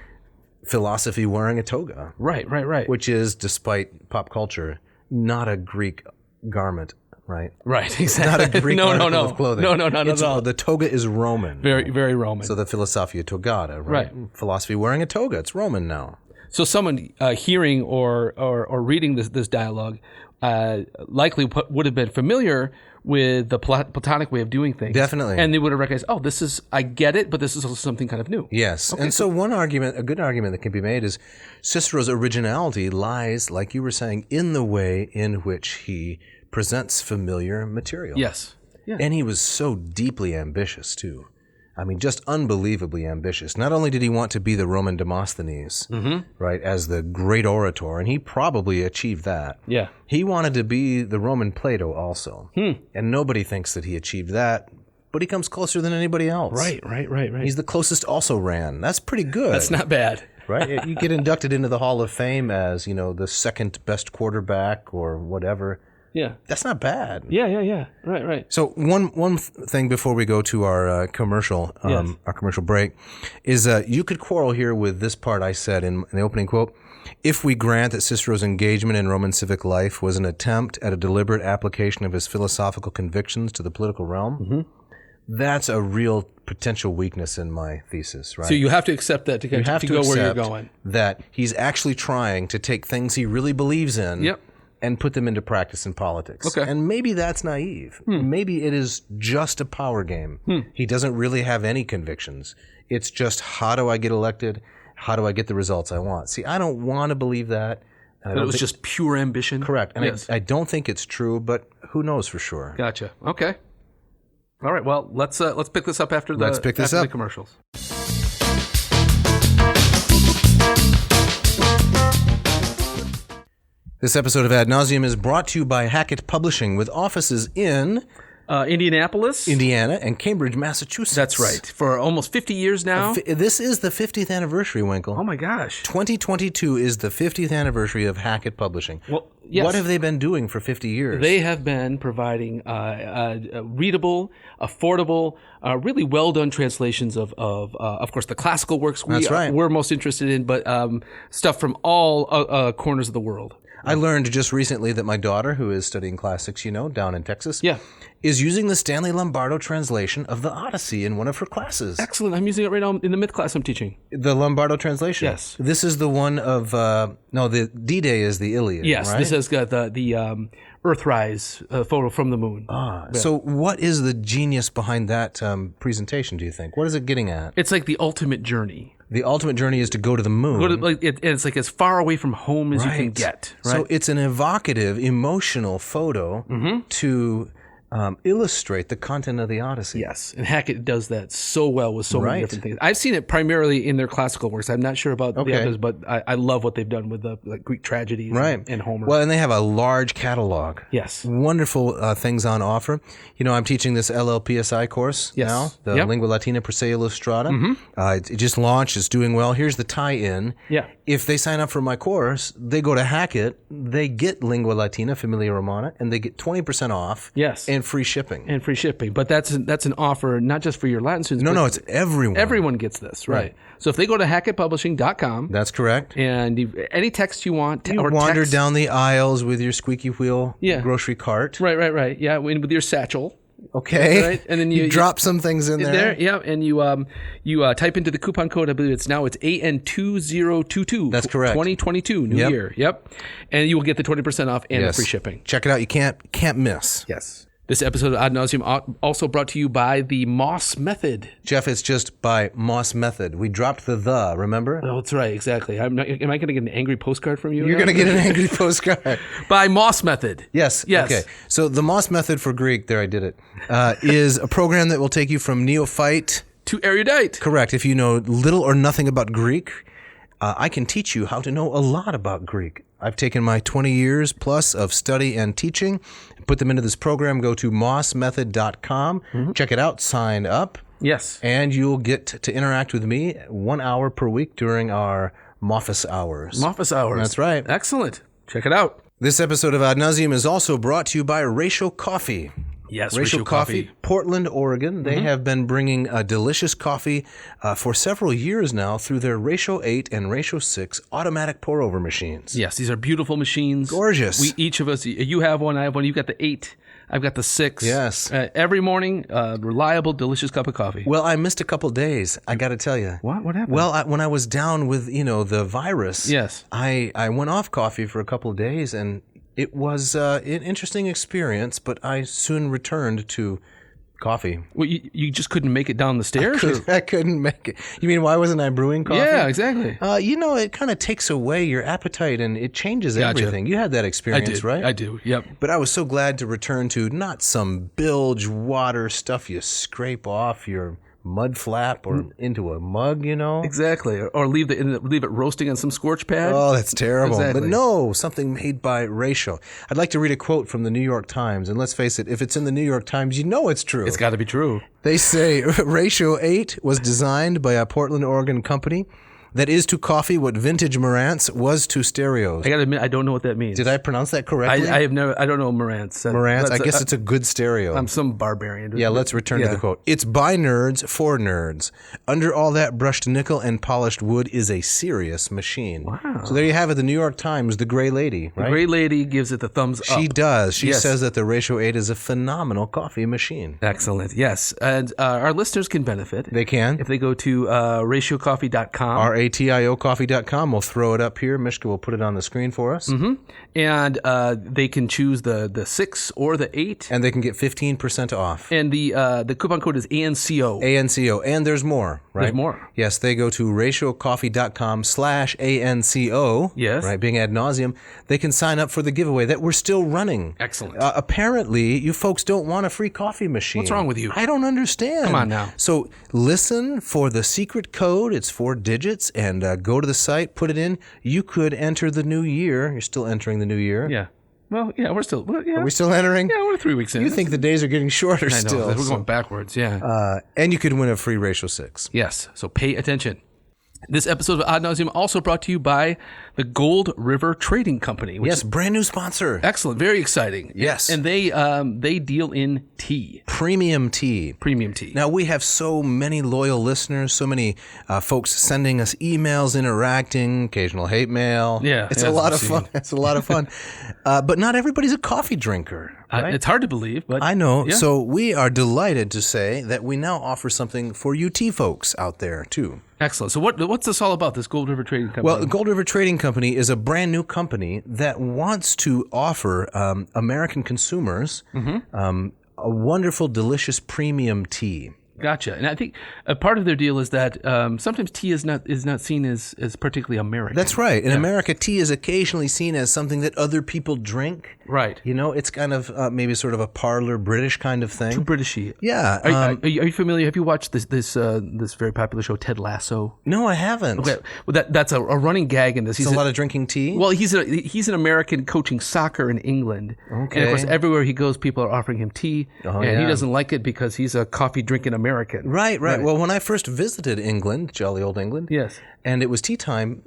Philosophy wearing a toga. Right. Which is, despite pop culture, not a Greek garment, right? Right, exactly. Not a Greek article of clothing. No, not at all. The toga is Roman. Very, very Roman. So the Philosophia togata, right? Philosophy wearing a toga, it's Roman now. So someone hearing or reading this dialogue likely would have been familiar with the Platonic way of doing things. Definitely. And they would have recognized, I get it, but this is also something kind of new. Yes. Okay, and so a good argument that can be made is Cicero's originality lies, like you were saying, in the way in which he presents familiar material. Yes. Yeah. And he was so deeply ambitious, too. I mean, just unbelievably ambitious. Not only did he want to be the Roman Demosthenes, right, as the great orator, and he probably achieved that. Yeah. He wanted to be the Roman Plato also. And nobody thinks that he achieved that, but he comes closer than anybody else. Right. He's the closest also ran. That's pretty good. That's not bad. Right? You get inducted into the Hall of Fame as, the second best quarterback or whatever. Yeah. That's not bad. Yeah. Right. So one thing before we go to our commercial break is you could quarrel here with this part I said in the opening quote. If we grant that Cicero's engagement in Roman civic life was an attempt at a deliberate application of his philosophical convictions to the political realm, that's a real potential weakness in my thesis, right? So you have to accept that to go where you're going. That he's actually trying to take things he really believes in and put them into practice in politics. Okay. And maybe that's naive. Maybe it is just a power game. He doesn't really have any convictions. It's just, how do I get elected? How do I get the results I want? See, I don't want to believe that. That it was just pure ambition? Correct. And I don't think it's true, but who knows for sure. Gotcha. Okay. All right. Well, let's pick this up after the commercials. This episode of Ad Nauseam is brought to you by Hackett Publishing, with offices in Indianapolis, Indiana, and Cambridge, Massachusetts. That's right. For almost 50 years now. This is the 50th anniversary, Winkle. Oh my gosh. 2022 is the 50th anniversary of Hackett Publishing. Well, yes. What have they been doing for 50 years? They have been providing readable, affordable, really well done translations of course, the classical works we're most interested in, but stuff from all corners of the world. I learned just recently that my daughter, who is studying classics, down in Texas, is using the Stanley Lombardo translation of the Odyssey in one of her classes. Excellent. I'm using it right now in the myth class I'm teaching. The Lombardo translation? Yes. This is the one of, the D-Day is the Iliad, yes, right? This has got the Earthrise photo from the moon. So what is the genius behind that presentation, do you think? What is it getting at? It's like the ultimate journey. The ultimate journey is to go to the moon. It's like as far away from home as you can get. Right? So it's an evocative, emotional photo to illustrate the content of the Odyssey. Yes, and Hackett does that so well with so many different things. I've seen it primarily in their classical works. I'm not sure about the others, but I love what they've done with the Greek tragedies and Homer. Well, and they have a large catalog. Yes. Wonderful things on offer. I'm teaching this LLPSI course now, the Lingua Latina per se illustrata. It just launched. It's doing well. Here's the tie-in. Yeah. If they sign up for my course, they go to Hackett, they get Lingua Latina, Familia Romana, and they get 20% off. Yes. And free shipping. But that's an offer not just for your Latin students. No, it's everyone. Everyone gets this, right? So if they go to hackettpublishing.com. That's correct. And any text you want. You wander down the aisles with your squeaky wheel grocery cart. Right. Yeah, with your satchel. Okay. Right? And then you drop some things in there. Yeah, and you type into the coupon code. I believe it's AN2022. That's correct. 2022, new year. Yep. And you will get the 20% off and the free shipping. Check it out. You can't miss. Yes. This episode of Ad Nauseam also brought to you by the Moss Method. Jeff, it's just by Moss Method. We dropped the, remember? Oh, that's right, exactly. Am I going to get an angry postcard from you? You're going to get an angry postcard. By Moss Method. Yes. Okay. So the Moss Method for Greek, there I did it, is a program that will take you from neophyte to erudite. Correct. If you know little or nothing about Greek, I can teach you how to know a lot about Greek. I've taken my 20 years plus of study and teaching, put them into this program. Go to mossmethod.com. Check it out. Sign up. Yes. And you'll get to interact with me 1 hour per week during our Moffus hours. Moffus hours. That's right. Excellent. Check it out. This episode of Ad Nauseam is also brought to you by Ratio Coffee. Yes, Ratio Coffee, Portland, Oregon. They have been bringing a delicious coffee for several years now through their Ratio 8 and Ratio 6 automatic pour-over machines. Yes, these are beautiful machines. Gorgeous. We each of us, you have one, I have one. You've got the 8. I've got the 6. Yes. Every morning, reliable, delicious cup of coffee. Well, I missed a couple days, I got to tell you. What happened? Well, when I was down with, the virus, Yes. I went off coffee for a couple of days, and it was an interesting experience, but I soon returned to coffee. Well, you just couldn't make it down the stairs? I couldn't make it. You mean, why wasn't I brewing coffee? Yeah, exactly. It kind of takes away your appetite, and it changes everything. You had that experience, right? I do, yep. But I was so glad to return to not some bilge water stuff you scrape off your mud flap or into a mug, Exactly. Or leave it roasting on some scorch pad. Oh, that's terrible. Exactly. But no, something made by Ratio. I'd like to read a quote from the New York Times, and let's face it, if it's in the New York Times, it's true. It's got to be true. They say Ratio 8 was designed by a Portland, Oregon company that is to coffee what vintage Marantz was to stereos. I got to admit, I don't know what that means. Did I pronounce that correctly? I don't know Marantz. Marantz, I guess it's a good stereo. I'm some barbarian. Yeah, let's return to the quote. It's by nerds for nerds. Under all that brushed nickel and polished wood is a serious machine. Wow. So there you have it, the New York Times, the Gray Lady, right? The Gray Lady gives it the thumbs up. She does. She Yes. says that the Ratio 8 is a phenomenal coffee machine. Excellent. Yes. And our listeners can benefit. They can. If they go to ratiocoffee.com. RATIO coffee.com. We'll throw it up here. Mishka will put it on the screen for us. And they can choose the 6 or the 8. And they can get 15% off. And the coupon code is ANCO. ANCO. And there's more, right? There's more. Yes, they go to ratiocoffee.com/ANCO. Yes. Right, being ad nauseum. They can sign up for the giveaway that we're still running. Excellent. Apparently, you folks don't want a free coffee machine. What's wrong with you? I don't understand. Come on now. So listen for the secret code. It's 4 digits. And go to the site, put it in. You could enter the new year. You're still entering the new year. Yeah. Well, yeah, we're still. Are we still entering? Yeah, we're 3 weeks in. You think the days are getting shorter I know, still. we're going backwards, yeah. And you could win a free Ratio 6. Yes, so pay attention. This episode of Ad Nauseam also brought to you by the Gold River Trading Company. Yes, brand new sponsor. Excellent, very exciting. Yes. And they deal in tea. Premium tea. Premium tea. Now, we have so many loyal listeners, so many folks sending us emails, interacting, occasional hate mail. Yeah. It's a lot of fun. It's a lot of fun. But not everybody's a coffee drinker. Right? It's hard to believe, but I know. Yeah. So we are delighted to say that we now offer something for you tea folks out there, too. Excellent. So what's this all about, this Gold River Trading Company? Well, the Gold River Trading Company is a brand new company that wants to offer American consumers a wonderful, delicious premium tea. Gotcha. And I think a part of their deal is that sometimes tea is not seen as particularly American. That's right. In America, tea is occasionally seen as something that other people drink. Right. It's kind of maybe sort of a parlor British kind of thing. Too Britishy. Yeah. Are you familiar? Have you watched this very popular show, Ted Lasso? No, I haven't. Okay. Well, that's a running gag in this. It's a lot of drinking tea? Well, he's an American coaching soccer in England. Okay. And of course, everywhere he goes, people are offering him tea, and he doesn't like it because he's a coffee drinking American. Right. Well, when I first visited England, jolly old England, yes, and it was tea time,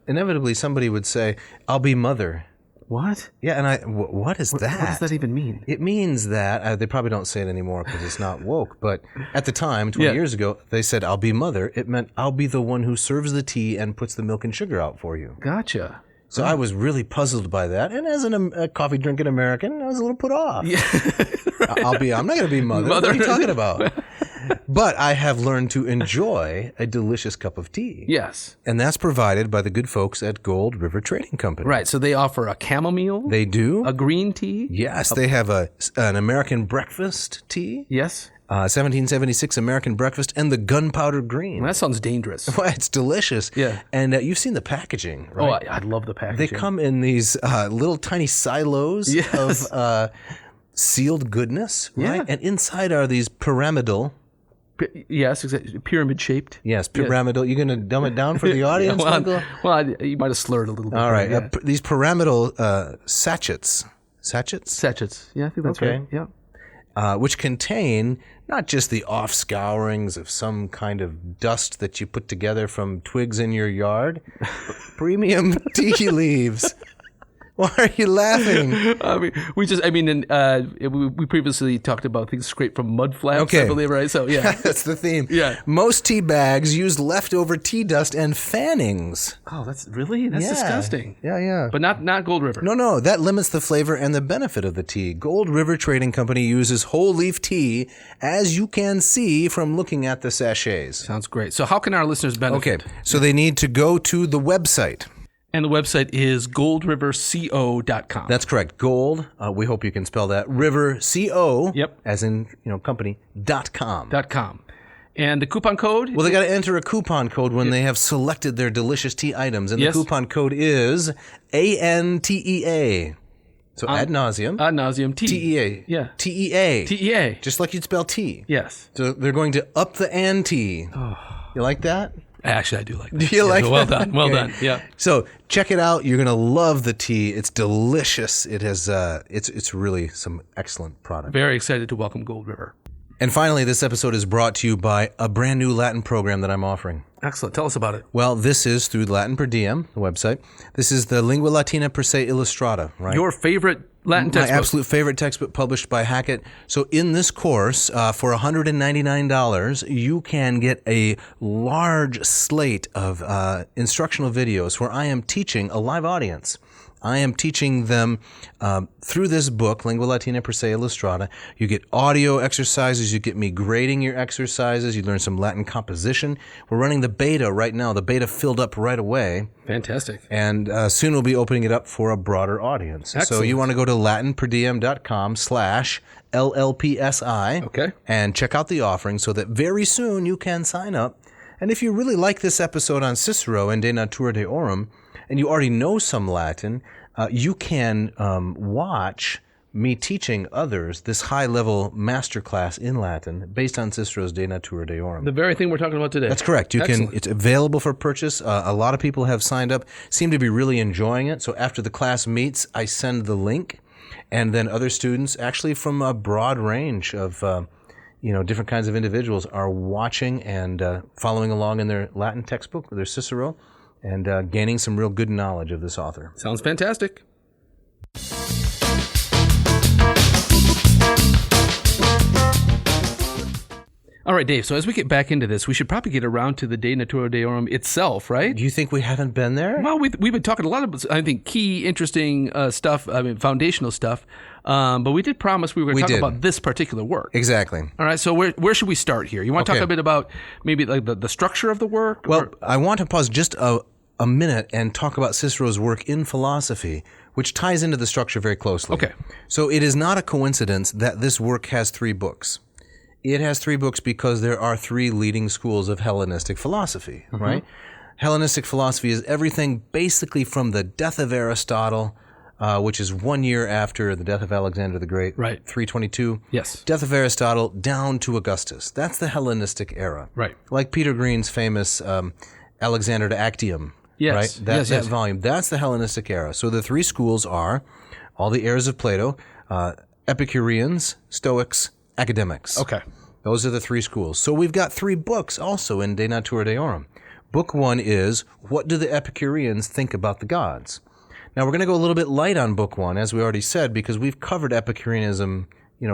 inevitably somebody would say, "I'll be mother." What? Yeah, and what is that? What does that even mean? It means that, they probably don't say it anymore because it's not woke, but at the time, 20 years ago, they said, "I'll be mother." It meant I'll be the one who serves the tea and puts the milk and sugar out for you. Gotcha. So I was really puzzled by that, and as a coffee-drinking American, I was a little put off. Yeah. I'm not going to be mother. What are you talking about? But I have learned to enjoy a delicious cup of tea. Yes. And that's provided by the good folks at Gold River Trading Company. Right. So they offer a chamomile. They do. A green tea. Yes. They have an American breakfast tea. Yes. 1776 American breakfast, and the gunpowder green. Well, that sounds dangerous. Well, it's delicious. Yeah. And you've seen the packaging, right? Oh, I love the packaging. They come in these little tiny silos of sealed goodness, right? Yeah. And inside are these pyramidal Yes, exactly. Pyramid shaped. Yes, pyramidal. You going to dumb it down for the audience, Michael? Well, you might have slurred a little bit. All right. Yeah. These pyramidal sachets. Sachets? Sachets. Yeah, I think that's Okay. right. Yeah. Which contain not just the off-scourings of some kind of dust that you put together from twigs in your yard, but premium tea leaves. Why are you laughing? We previously talked about things scraped from mud flaps, I believe, right? So, yeah. That's the theme. Yeah. Most tea bags use leftover tea dust and fannings. Oh, that's disgusting. Yeah. But not Gold River. No, that limits the flavor and the benefit of the tea. Gold River Trading Company uses whole leaf tea, as you can see from looking at the sachets. Sounds great. So how can our listeners benefit? Okay, so they need to go to the website. And the website is goldriverco.com. That's correct. Gold, we hope you can spell that, River, C-O, Yep. as in, company, .com. .com. And the coupon code? Well, they got to enter a coupon code when they have selected their delicious tea items. And the coupon code is ANTEA. So ad nauseum. Ad nauseum. TEA. Yeah. TEA. TEA. Just like you'd spell tea. Yes. So they're going to up the ante. Oh. You like that? Actually, I do like that. Do you like well that? Done. Well done. Yeah. So check it out. You're going to love the tea. It's delicious. It has, it's really some excellent product. Very excited to welcome Gold River. And finally, this episode is brought to you by a brand new Latin program that I'm offering. Excellent. Tell us about it. Well, this is through Latin Per Diem, the website. This is the Lingua Latina Per Se Illustrata, right? Your favorite Latin textbook. My absolute favorite textbook published by Hackett. So in this course, for $199, you can get a large slate of instructional videos where I am teaching a live audience. I am teaching them through this book, Lingua Latina Per Se Illustrata. You get audio exercises. You get me grading your exercises. You learn some Latin composition. We're running the beta right now. The beta filled up right away. Fantastic. And soon we'll be opening it up for a broader audience. Excellent. So you want to go to latinperdiem.com/LLPSI okay, and check out the offering so that very soon you can sign up. And if you really like this episode on Cicero and De Natura Deorum, and you already know some Latin, you can watch me teaching others this high-level masterclass in Latin based on Cicero's De Natura Deorum. The very thing we're talking about today. That's correct. Excellent. It's available for purchase. A lot of people have signed up, seem to be really enjoying it. So after the class meets, I send the link, and then other students, actually from a broad range of different kinds of individuals, are watching and following along in their Latin textbook, their Cicero, and gaining some real good knowledge of this author. Sounds fantastic. All right, Dave, so as we get back into this, we should probably get around to the De Natura Deorum itself, right? Do you think we haven't been there? Well, we've been talking a lot of, I think, key, interesting stuff, foundational stuff, but we did promise we were going to talk about this particular work. Exactly. All right, so where should we start here? You want to talk a bit about maybe like the structure of the work? Well, I want to pause just a minute and talk about Cicero's work in philosophy, which ties into the structure very closely. Okay. So it is not a coincidence that this work has 3 books. It has 3 books because there are 3 leading schools of Hellenistic philosophy, right? Hellenistic philosophy is everything basically from the death of Aristotle, which is 1 year after the death of Alexander the Great, right? 322. Yes. Death of Aristotle down to Augustus. That's the Hellenistic era. Right. Like Peter Green's famous Alexander to Actium. Yes. Right? That yes. volume. That's the Hellenistic era. So the 3 schools are all the heirs of Plato, Epicureans, Stoics, academics. Okay. Those are the 3 schools. So we've got 3 books also in De Natura Deorum. Book 1 is, what do the Epicureans think about the gods? Now we're going to go a little bit light on book 1, as we already said, because we've covered Epicureanism,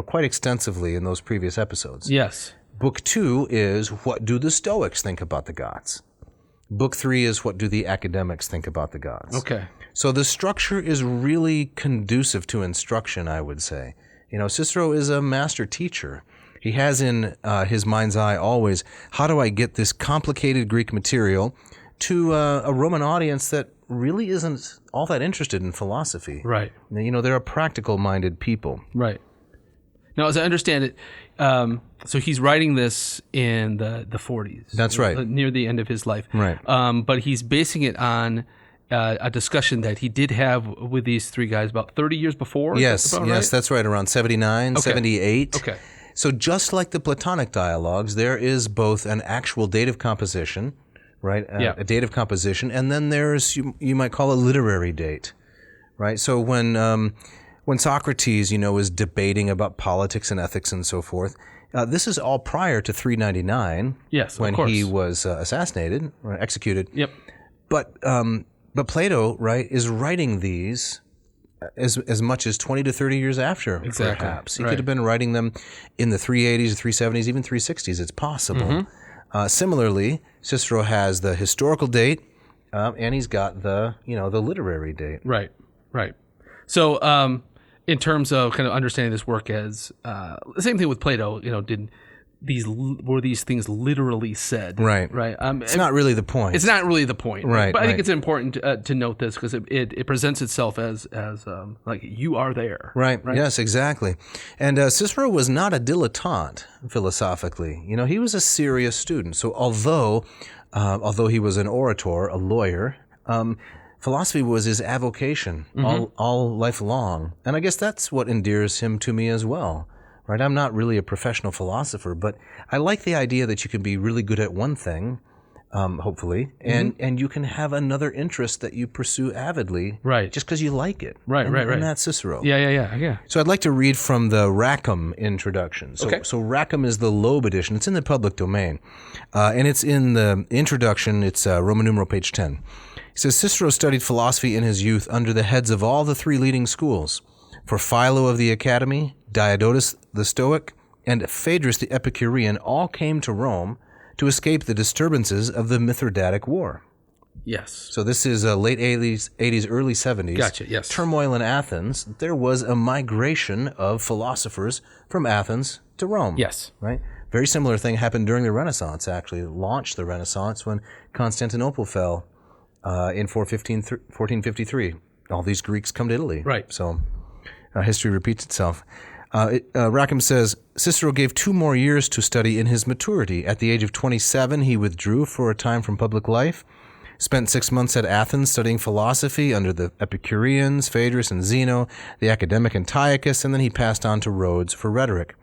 quite extensively in those previous episodes. Yes. Book 2 is, what do the Stoics think about the gods? Book 3 is, what do the academics think about the gods? Okay. So the structure is really conducive to instruction, I would say. Cicero is a master teacher. He has in his mind's eye always, how do I get this complicated Greek material to a Roman audience that really isn't all that interested in philosophy? Right. They're a practical-minded people. Right. Now, as I understand it, so he's writing this in the 40s. That's right. Near the end of his life. Right. But he's basing it on a discussion that he did have with these 3 guys about 30 years before. Yes, right? that's right, around 79, 78. Okay. So just like the Platonic dialogues, there is both an actual date of composition, right? A date of composition, and then there's you might call a literary date, right? So when Socrates, is debating about politics and ethics and so forth, this is all prior to 399. Yes, when of course. he was assassinated or executed. Yep. But Plato, right, is writing these as much as 20 to 30 years after, perhaps. He could have been writing them in the 380s, 370s, even 360s. It's possible. Similarly, Cicero has the historical date, and he's got the literary date. Right. So, in terms of kind of understanding this work as the same thing with Plato, were these things literally said? Right. It's not really the point. It's not really the point. Right. But I think it's important to note this because it presents itself as like you are there. Right. Yes, exactly. And Cicero was not a dilettante philosophically. He was a serious student. So although he was an orator, a lawyer, philosophy was his avocation all life long. And I guess that's what endears him to me as well. Right? I'm not really a professional philosopher, but I like the idea that you can be really good at one thing, hopefully, and you can have another interest that you pursue avidly, just because you like it. Right. And that's Cicero. Yeah. So I'd like to read from the Rackham introduction. So Rackham is the Loeb edition. It's in the public domain, and it's in the introduction. It's Roman numeral page 10. He says, Cicero studied philosophy in his youth under the heads of all the three leading schools. For Philo of the Academy, Diodotus the Stoic, and Phaedrus the Epicurean all came to Rome to escape the disturbances of the Mithridatic War. Yes. So this is late 80s, early 70s. Gotcha, yes. Turmoil in Athens. There was a migration of philosophers from Athens to Rome. Yes. Right? Very similar thing happened during the Renaissance, actually. It launched the Renaissance when Constantinople fell in 1453. All these Greeks come to Italy. Right. So history repeats itself. Rackham says, Cicero gave 2 more years to study in his maturity. At the age of 27, he withdrew for a time from public life, spent 6 months at Athens studying philosophy under the Epicureans, Phaedrus and Zeno, the academic Antiochus, and then he passed on to Rhodes for rhetoric.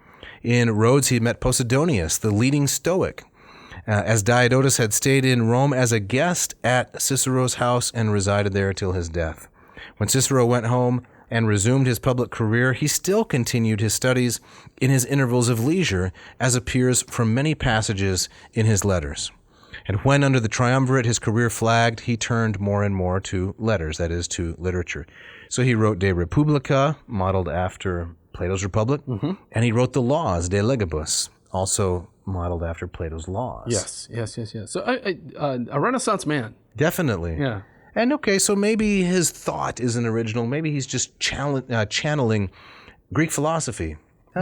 In Rhodes, he met Posidonius, the leading Stoic, as Diodotus had stayed in Rome as a guest at Cicero's house and resided there till his death. When Cicero went home and resumed his public career, he still continued his studies in his intervals of leisure, as appears from many passages in his letters. And when under the triumvirate his career flagged, he turned more and more to letters, that is, to literature. So he wrote De Republica, modeled after Plato's Republic, and he wrote the Laws, De Legibus, also modeled after Plato's Laws. Yes. So a Renaissance man. Definitely. Yeah. And okay, so maybe his thought isn't original. Maybe he's just channeling Greek philosophy.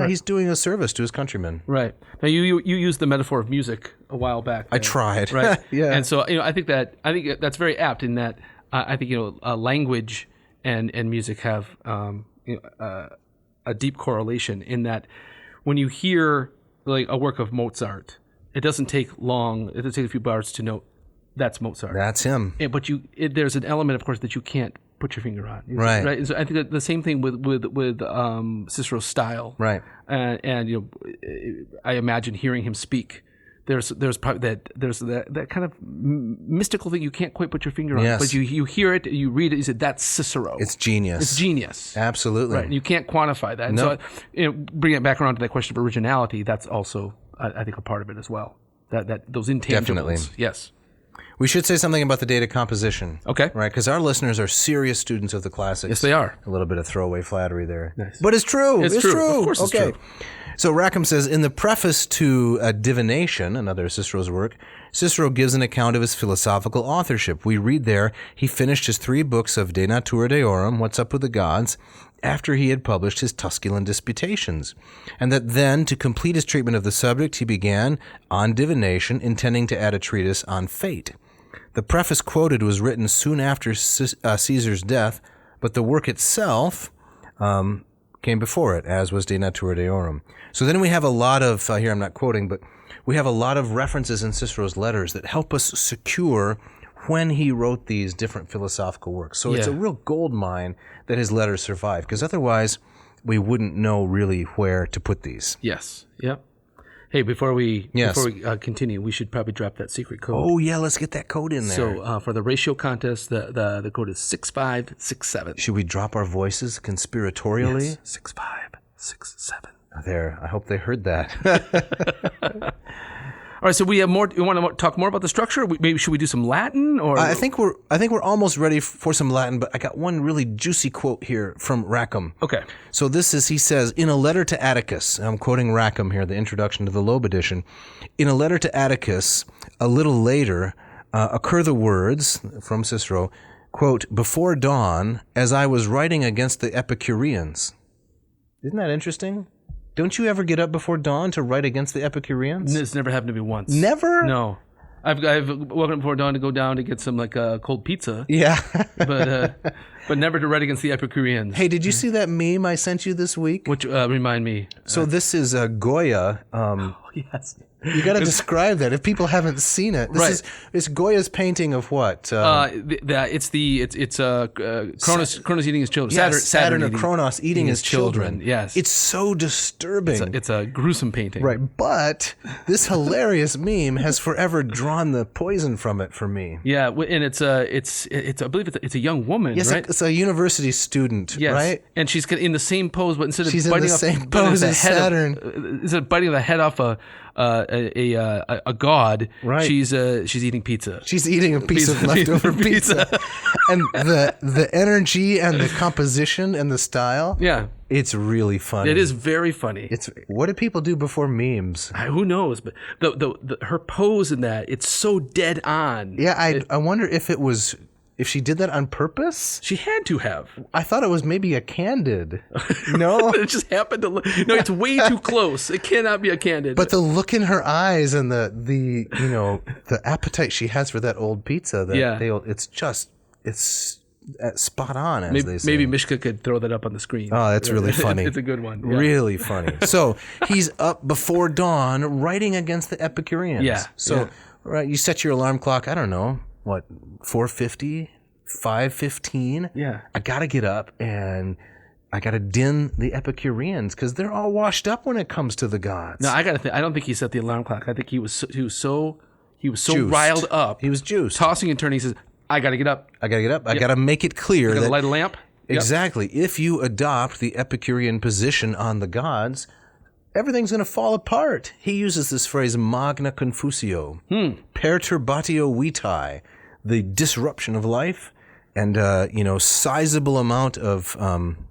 He's doing a service to his countrymen. Right. Now you used the metaphor of music a while back. I tried. Right. Yeah. And so I think that's very apt in that I think language and music have a deep correlation in that when you hear like a work of Mozart, it doesn't take long. It doesn't take a few bars to know that's Mozart. That's him. But there's an element, of course, that you can't put your finger on. Right. And so I think that the same thing with Cicero's style. Right. And I imagine hearing him speak. There's probably that kind of mystical thing you can't quite put your finger on. Yes. But you hear it, you read it, you say that's Cicero. It's genius. It's genius. Absolutely. Right. And you can't quantify that. No. And so bring it back around to that question of originality. That's also I think a part of it as well. That those intangibles. Definitely. Yes. We should say something about the data composition. Okay. Right, because our listeners are serious students of the classics. Yes, they are. A little bit of throwaway flattery there. Nice. But it's true. It's true. Of course it's true. So Rackham says, in the preface to Divination, another Cicero's work, Cicero gives an account of his philosophical authorship. We read there, he finished his 3 books of De Natura Deorum, What's Up with the Gods, after he had published his Tusculan Disputations, and that then, to complete his treatment of the subject, he began on divination, intending to add a treatise on fate. The preface quoted was written soon after Caesar's death, but the work itself came before it, as was De Natura Deorum. So then we have a lot of, here I'm not quoting, but we have a lot of references in Cicero's letters that help us secure when he wrote these different philosophical works. So it's a real gold mine that his letters survive, because otherwise we wouldn't know really where to put these. Yes. Yep. Hey, before we continue, we should probably drop that secret code. Oh yeah, let's get that code in there. So for the ratio contest, the code is 6567. Should we drop our voices conspiratorially? Yes. 6567. There, I hope they heard that. All right, so we have more. You want to talk more about the structure? Maybe should we do some Latin? Or I think we're almost ready for some Latin, but I got one really juicy quote here from Rackham. Okay. So he says, in a letter to Atticus, I'm quoting Rackham here, the introduction to the Loeb edition. In a letter to Atticus, a little later, occur the words from Cicero, quote, before dawn, as I was writing against the Epicureans. Isn't that interesting? Don't you ever get up before dawn to write against the Epicureans? It's never happened to me once. Never? No. I've woken up before dawn to go down to get some cold pizza. Yeah. but never to write against the Epicureans. Hey, did you see that meme I sent you this week? Which remind me. So this is Goya. Yes. You got to describe that if people haven't seen it. It's Goya's painting of what? It's Kronos eating his children. Yeah, Saturn or Kronos eating his children. Yes. It's so disturbing. It's a gruesome painting. Right, but this hilarious meme has forever drawn the poison from it for me. Yeah, and it's I believe it's a young woman, yes, right? It's a university student, yes. right? And she's in the same pose, but instead of she's biting in the same pose as Saturn, instead of biting the head off a god, right. She's eating pizza. She's eating a piece of leftover pizza. And the energy and the composition and the style. Yeah. It's really funny. It is very funny. What do people do before memes? Who knows? But her pose in that, it's so dead on. Yeah, I wonder if she did that on purpose? She had to have. I thought it was maybe a candid. No? It just happened to look. No, it's way too close. It cannot be a candid. But the look in her eyes and the appetite she has for that old pizza, it's spot on, as they say. Maybe Mishka could throw that up on the screen. Oh, that's really funny. It's a good one. Yeah. Really funny. So he's up before dawn writing against the Epicureans. Yeah. So right, you set your alarm clock, I don't know, 4:50, 5:15? Yeah. I got to get up and I got to din the Epicureans because they're all washed up when it comes to the gods. No, I don't think he set the alarm clock. I think he was so Juiced. riled up. He was juiced. Tossing and turning. He says, I got to get up. I got to make it clear that light a lamp. Exactly. Yep. If you adopt the Epicurean position on the gods, everything's going to fall apart. He uses this phrase, magna confusio, perturbatio vitae, the disruption of life, and sizable amount of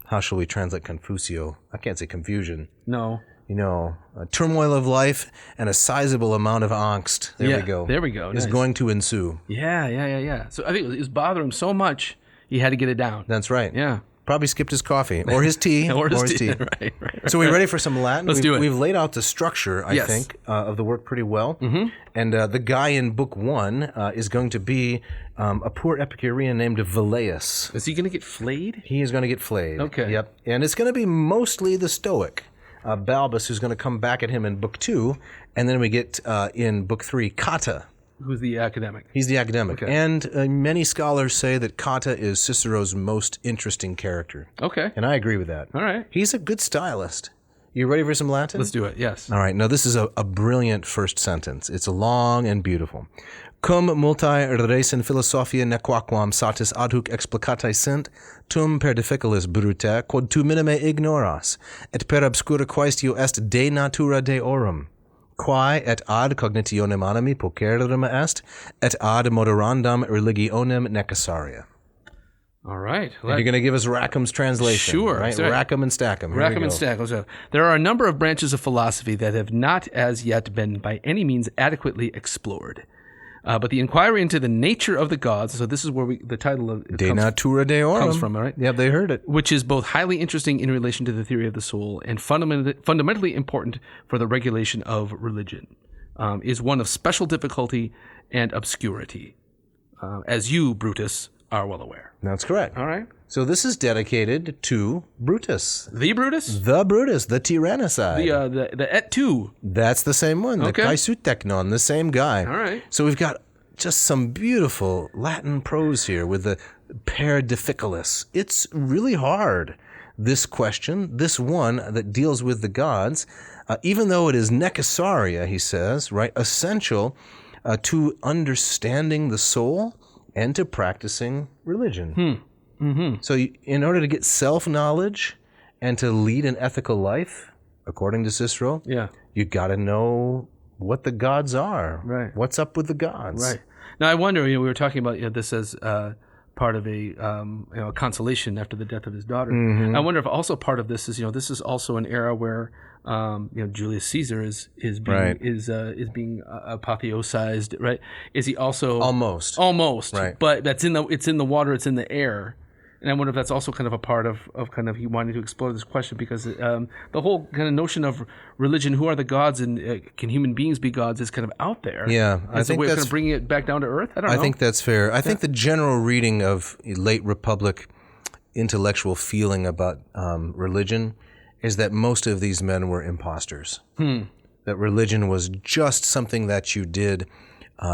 how shall we translate confusio? I can't say confusion. No. A turmoil of life and a sizable amount of angst. There we go. Is going to ensue. Yeah. So I think it was bothering him so much he had to get it down. That's right. Yeah. Probably skipped his coffee or his tea. or his tea. Right. So we ready for some Latin? Let's do it. We've laid out the structure, I think, of the work pretty well. Mm-hmm. And the guy in Book 1 is going to be a poor Epicurean named Velleius. Is he going to get flayed? He is going to get flayed. Okay. Yep. And it's going to be mostly the Stoic, Balbus, who's going to come back at him in Book 2. And then we get in Book 3, Cotta. Who's the academic? He's the academic. Okay. And many scholars say that Cotta is Cicero's most interesting character. Okay. And I agree with that. All right. He's a good stylist. You ready for some Latin? Let's do it, yes. All right. Now, this is a brilliant first sentence. It's long and beautiful. Cum multae res in philosophia nequaquam satis adhuc explicatae sint, tum per difficilis brute, quod tu minime ignoras, et per obscura quaestio est de natura Deorum. Quae et ad cognitionem animi pocerem est, et ad moderandam religionem necessaria. All right. You're going to give us Rackham's translation. Sure. Right? Sorry. Rackham and Stackham. Rackham and Stackham. So there are a number of branches of philosophy that have not as yet been by any means adequately explored. But the inquiry into the nature of the gods, so this is where the title of it De Natura Deorum comes from, right? Yeah, they heard it. Which is both highly interesting in relation to the theory of the soul and fundamentally important for the regulation of religion, is one of special difficulty and obscurity, as you, Brutus, are well aware. That's correct. All right. So this is dedicated to Brutus. The Brutus? The Brutus, the tyrannicide. The et tu. That's the same one. Okay. The Kaisutechnon, the same guy. All right. So we've got just some beautiful Latin prose here with the per difficilis. It's really hard. this question, this one that deals with the gods, even though it is necessaria, he says, right, essential to understanding the soul and to practicing religion. So in order to get self-knowledge and to lead an ethical life, according to Cicero, you got to know what the gods are. Right. What's up with the gods? Right. Now, I wonder, we were talking about this as part of a consolation after the death of his daughter. I wonder if also part of this is, this is also an era where Julius Caesar is being apotheosized, right? Is he also almost, right? But it's in the water, it's in the air. And I wonder if that's also kind of a part of kind of he wanted to explore this question, because the whole kind of notion of religion, who are the gods, and can human beings be gods, is kind of out there. Yeah, I think that's kind of bringing it back down to earth. I don't know. I think that's fair. I think the general reading of late Republic intellectual feeling about religion is that most of these men were imposters. That religion was just something that you did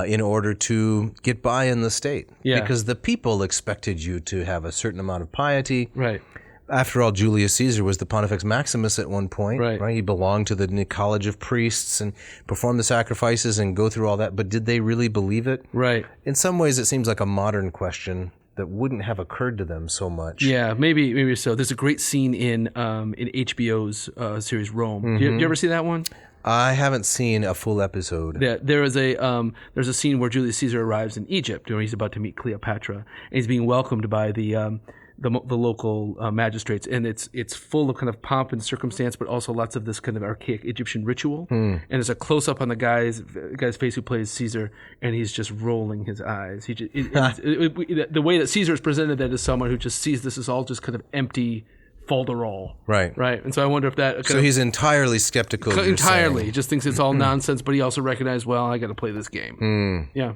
in order to get by in the state. Because the people expected you to have a certain amount of piety. Right. After all, Julius Caesar was the Pontifex Maximus at one point. Right. He belonged to the college of priests and performed the sacrifices and go through all that. But did they really believe it? Right. In some ways, it seems like a modern question that wouldn't have occurred to them so much. Yeah, maybe so. There's a great scene in HBO's series Rome. Do you ever see that one? I haven't seen a full episode. Yeah, there's a scene where Julius Caesar arrives in Egypt, where he's about to meet Cleopatra, and he's being welcomed by the local magistrates, and it's full of kind of pomp and circumstance, but also lots of this kind of archaic Egyptian ritual. And there's a close up on the guy's face who plays Caesar, and he's just rolling his eyes. The way that Caesar is presented, that is someone who just sees this as all just kind of empty folderol. Right. And so I wonder if that... So he's entirely skeptical. Entirely. He just thinks it's all nonsense, but he also recognized, well, I got to play this game. Yeah.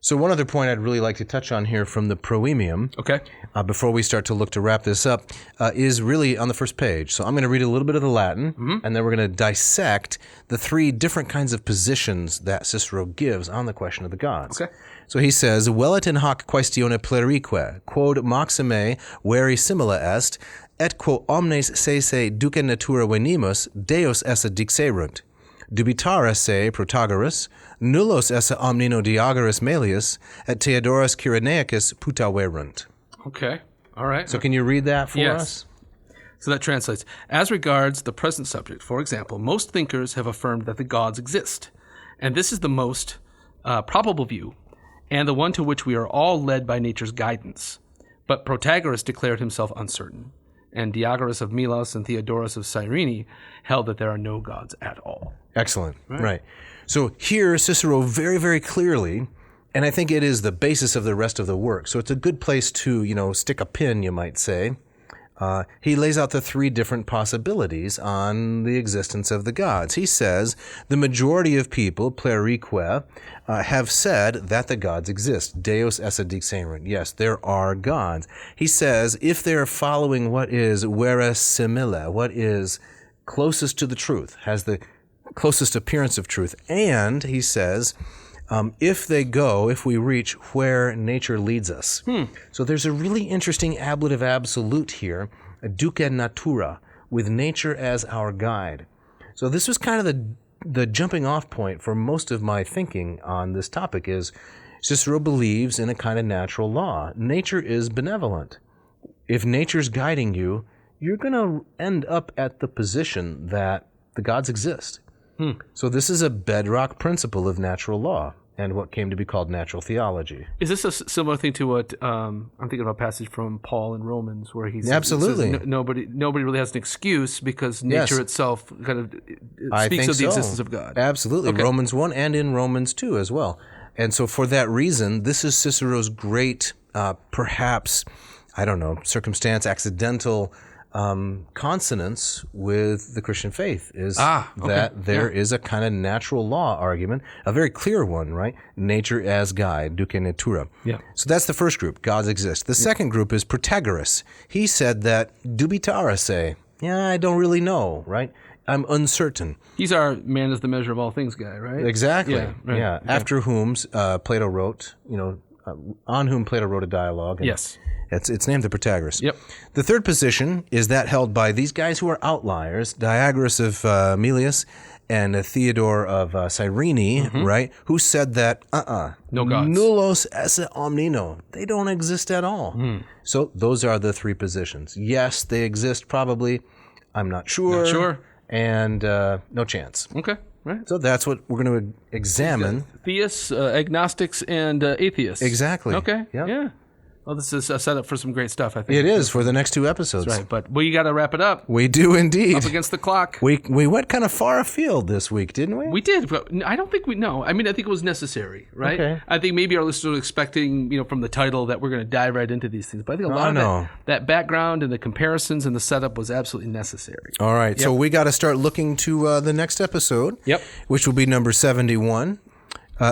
So one other point I'd really like to touch on here from the Proemium, before we start to look to wrap this up, is really on the first page. So I'm going to read a little bit of the Latin, and then we're going to dissect the three different kinds of positions that Cicero gives on the question of the gods. So he says, Velit in hoc quaestione plerique, quod maxime veri simila est, et quo omnes sese duce natura venimus, Deus esse dixerunt. Dubitara se Protagoras, nullos esse omnino Diagoras Melius, et Theodorus Cyrenaicis putaverunt. Okay, all right. So can you read that for us? So that translates, as regards the present subject, for example, most thinkers have affirmed that the gods exist, and this is the most probable view, and the one to which we are all led by nature's guidance. But Protagoras declared himself uncertain, and Diagoras of Milos and Theodorus of Cyrene held that there are no gods at all. Excellent. Right. So here, Cicero very, very clearly, and I think it is the basis of the rest of the work, so it's a good place to, stick a pin, you might say. He lays out the three different possibilities on the existence of the gods. He says the majority of people, plerique, have said that the gods exist. Deus esse dixerunt. Yes, there are gods. He says if they're following what is vera simile, what is closest to the truth, has the closest appearance of truth, and he says if we reach where nature leads us. So there's a really interesting ablative absolute here, duce natura, with nature as our guide. So this was kind of the jumping off point for most of my thinking on this topic is Cicero believes in a kind of natural law. Nature is benevolent. If nature's guiding you, you're going to end up at the position that the gods exist. So this is a bedrock principle of natural law and what came to be called natural theology. Is this a similar thing to what I'm thinking of a passage from Paul in Romans where he says, absolutely nobody really has an excuse because nature itself kind of speaks of the existence of God. Absolutely. Okay. Romans 1 and in Romans 2 as well. And so for that reason, this is Cicero's great, perhaps, circumstance, accidental consonance with the Christian faith is that there is a kind of natural law argument, a very clear one, right? Nature as guide, duce natura. So that's the first group, gods exist. The second group is Protagoras. He said that dubitara se, I don't really know, right? I'm uncertain. He's our man is the measure of all things guy, right? Exactly. After whom Plato wrote, on whom Plato wrote a dialogue. And Yes. It's named the Protagoras. Yep. The third position is that held by these guys who are outliers, Diagoras of Melius and Theodore of Cyrene, right? Who said that, No gods. nullos esse omnino. They don't exist at all. So those are the three positions. Yes, they exist probably. I'm not sure. Not sure. And no chance. Okay. Right. So that's what we're going to examine. Theists, agnostics, and atheists. Exactly. Okay. Yep. Yeah. Well, this is a setup for some great stuff, I think. It is for the next two episodes. Right, but we got to wrap it up. We do indeed. Up against the clock. We went kind of far afield this week, didn't we? We did, but I don't think no. I mean, I think it was necessary, right? Okay. I think maybe our listeners were expecting, from the title that we're going to dive right into these things. But I think a lot of that background and the comparisons and the setup was absolutely necessary. All right, so we got to start looking to the next episode. Yep. Which will be number 71.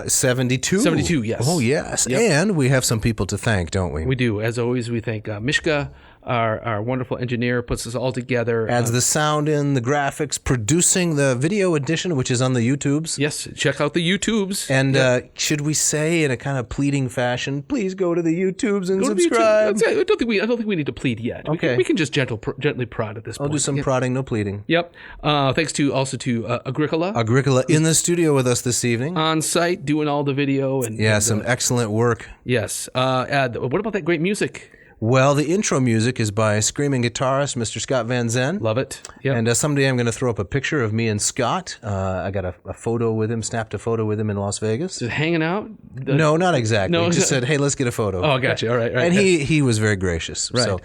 72. 72, yes. Oh, yes. Yep. And we have some people to thank, don't we? We do. As always, we thank Mishka, our wonderful engineer, puts us all together. Adds the sound in, the graphics, producing the video edition, which is on the YouTubes. Yes, check out the YouTubes. And should we say in a kind of pleading fashion, please go to the YouTubes and subscribe? I don't think we need to plead yet. Okay. We can just gently prod at this point. I'll do some prodding, no pleading. Yep. Thanks also to Agricola. Agricola in the studio with us this evening. On site, doing all the video. And some excellent work. Yes. What about that great music? Well, the intro music is by screaming guitarist Mr. Scott Van Zen. Love it. Yep. And someday I'm going to throw up a picture of me and Scott. I got a photo with him, snapped a photo with him in Las Vegas. Just hanging out? No, not exactly. No, just said, hey, let's get a photo. Oh, gotcha. All right. And he was very gracious. Right. So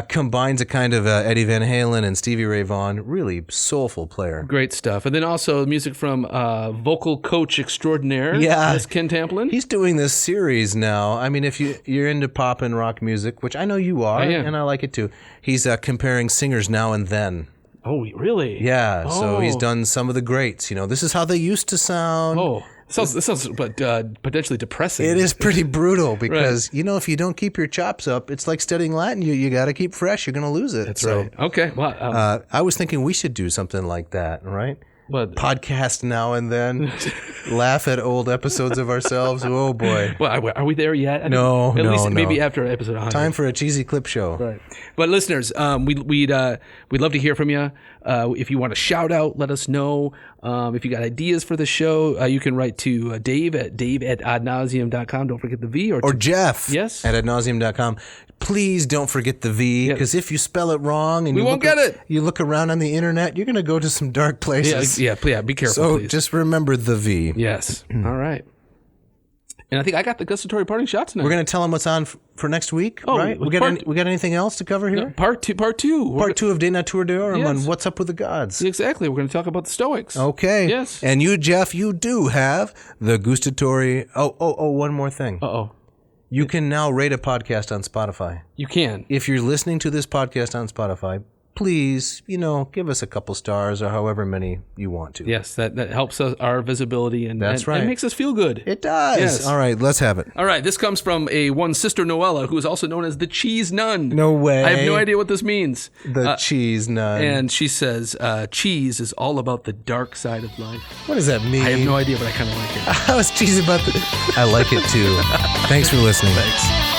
combines a kind of Eddie Van Halen and Stevie Ray Vaughan. Really soulful player. Great stuff. And then also music from vocal coach extraordinaire, Miss Ken Tamplin. He's doing this series now. I mean, if you're into pop and rock music, which I know you are, and I like it too, he's comparing singers now and then. Oh, really? Yeah. Oh. So he's done some of the greats. This is how they used to sound. Oh. This sounds potentially depressing. It is pretty brutal because, if you don't keep your chops up, it's like studying Latin. You got to keep fresh. You're going to lose it. That's right. Okay. Well, I was thinking we should do something like that, right? But podcast now and then, laugh at old episodes of ourselves. Oh boy! Well, are we there yet? No, at least maybe after episode 100. Time for a cheesy clip show. Right. But listeners, we'd love to hear from you. If you want to shout out, let us know. If you got ideas for the show, you can write to Dave at adnauseam.com. Don't forget the V. Or Jeff. Yes. At adnauseam.com. Please don't forget the V, because if you spell it wrong and we won't get it. You look around on the internet, you're going to go to some dark places. Yeah, be careful, so please. just remember the V. Yes. All right. And I think I got the gustatory parting shot tonight. We're going to tell them what's on for next week, right? We got anything else to cover here? No, part two. Part two of De Natura Deorum on What's Up with the Gods. Exactly. We're going to talk about the Stoics. Okay. Yes. And you, Jeff, you do have the gustatory... Oh, one more thing. Uh-oh. You can now rate a podcast on Spotify. You can. If you're listening to this podcast on Spotify, please, give us a couple stars or however many you want to. Yes, that helps us, our visibility, and that's right. It makes us feel good. It does. Yes. All right, let's have it. All right, this comes from one Sister Noella, who is also known as the Cheese Nun. No way. I have no idea what this means. The Cheese Nun. And she says, cheese is all about the dark side of life. What does that mean? I have no idea, but I kind of like it. I was cheesy about I like it too. Thanks for listening. Thanks.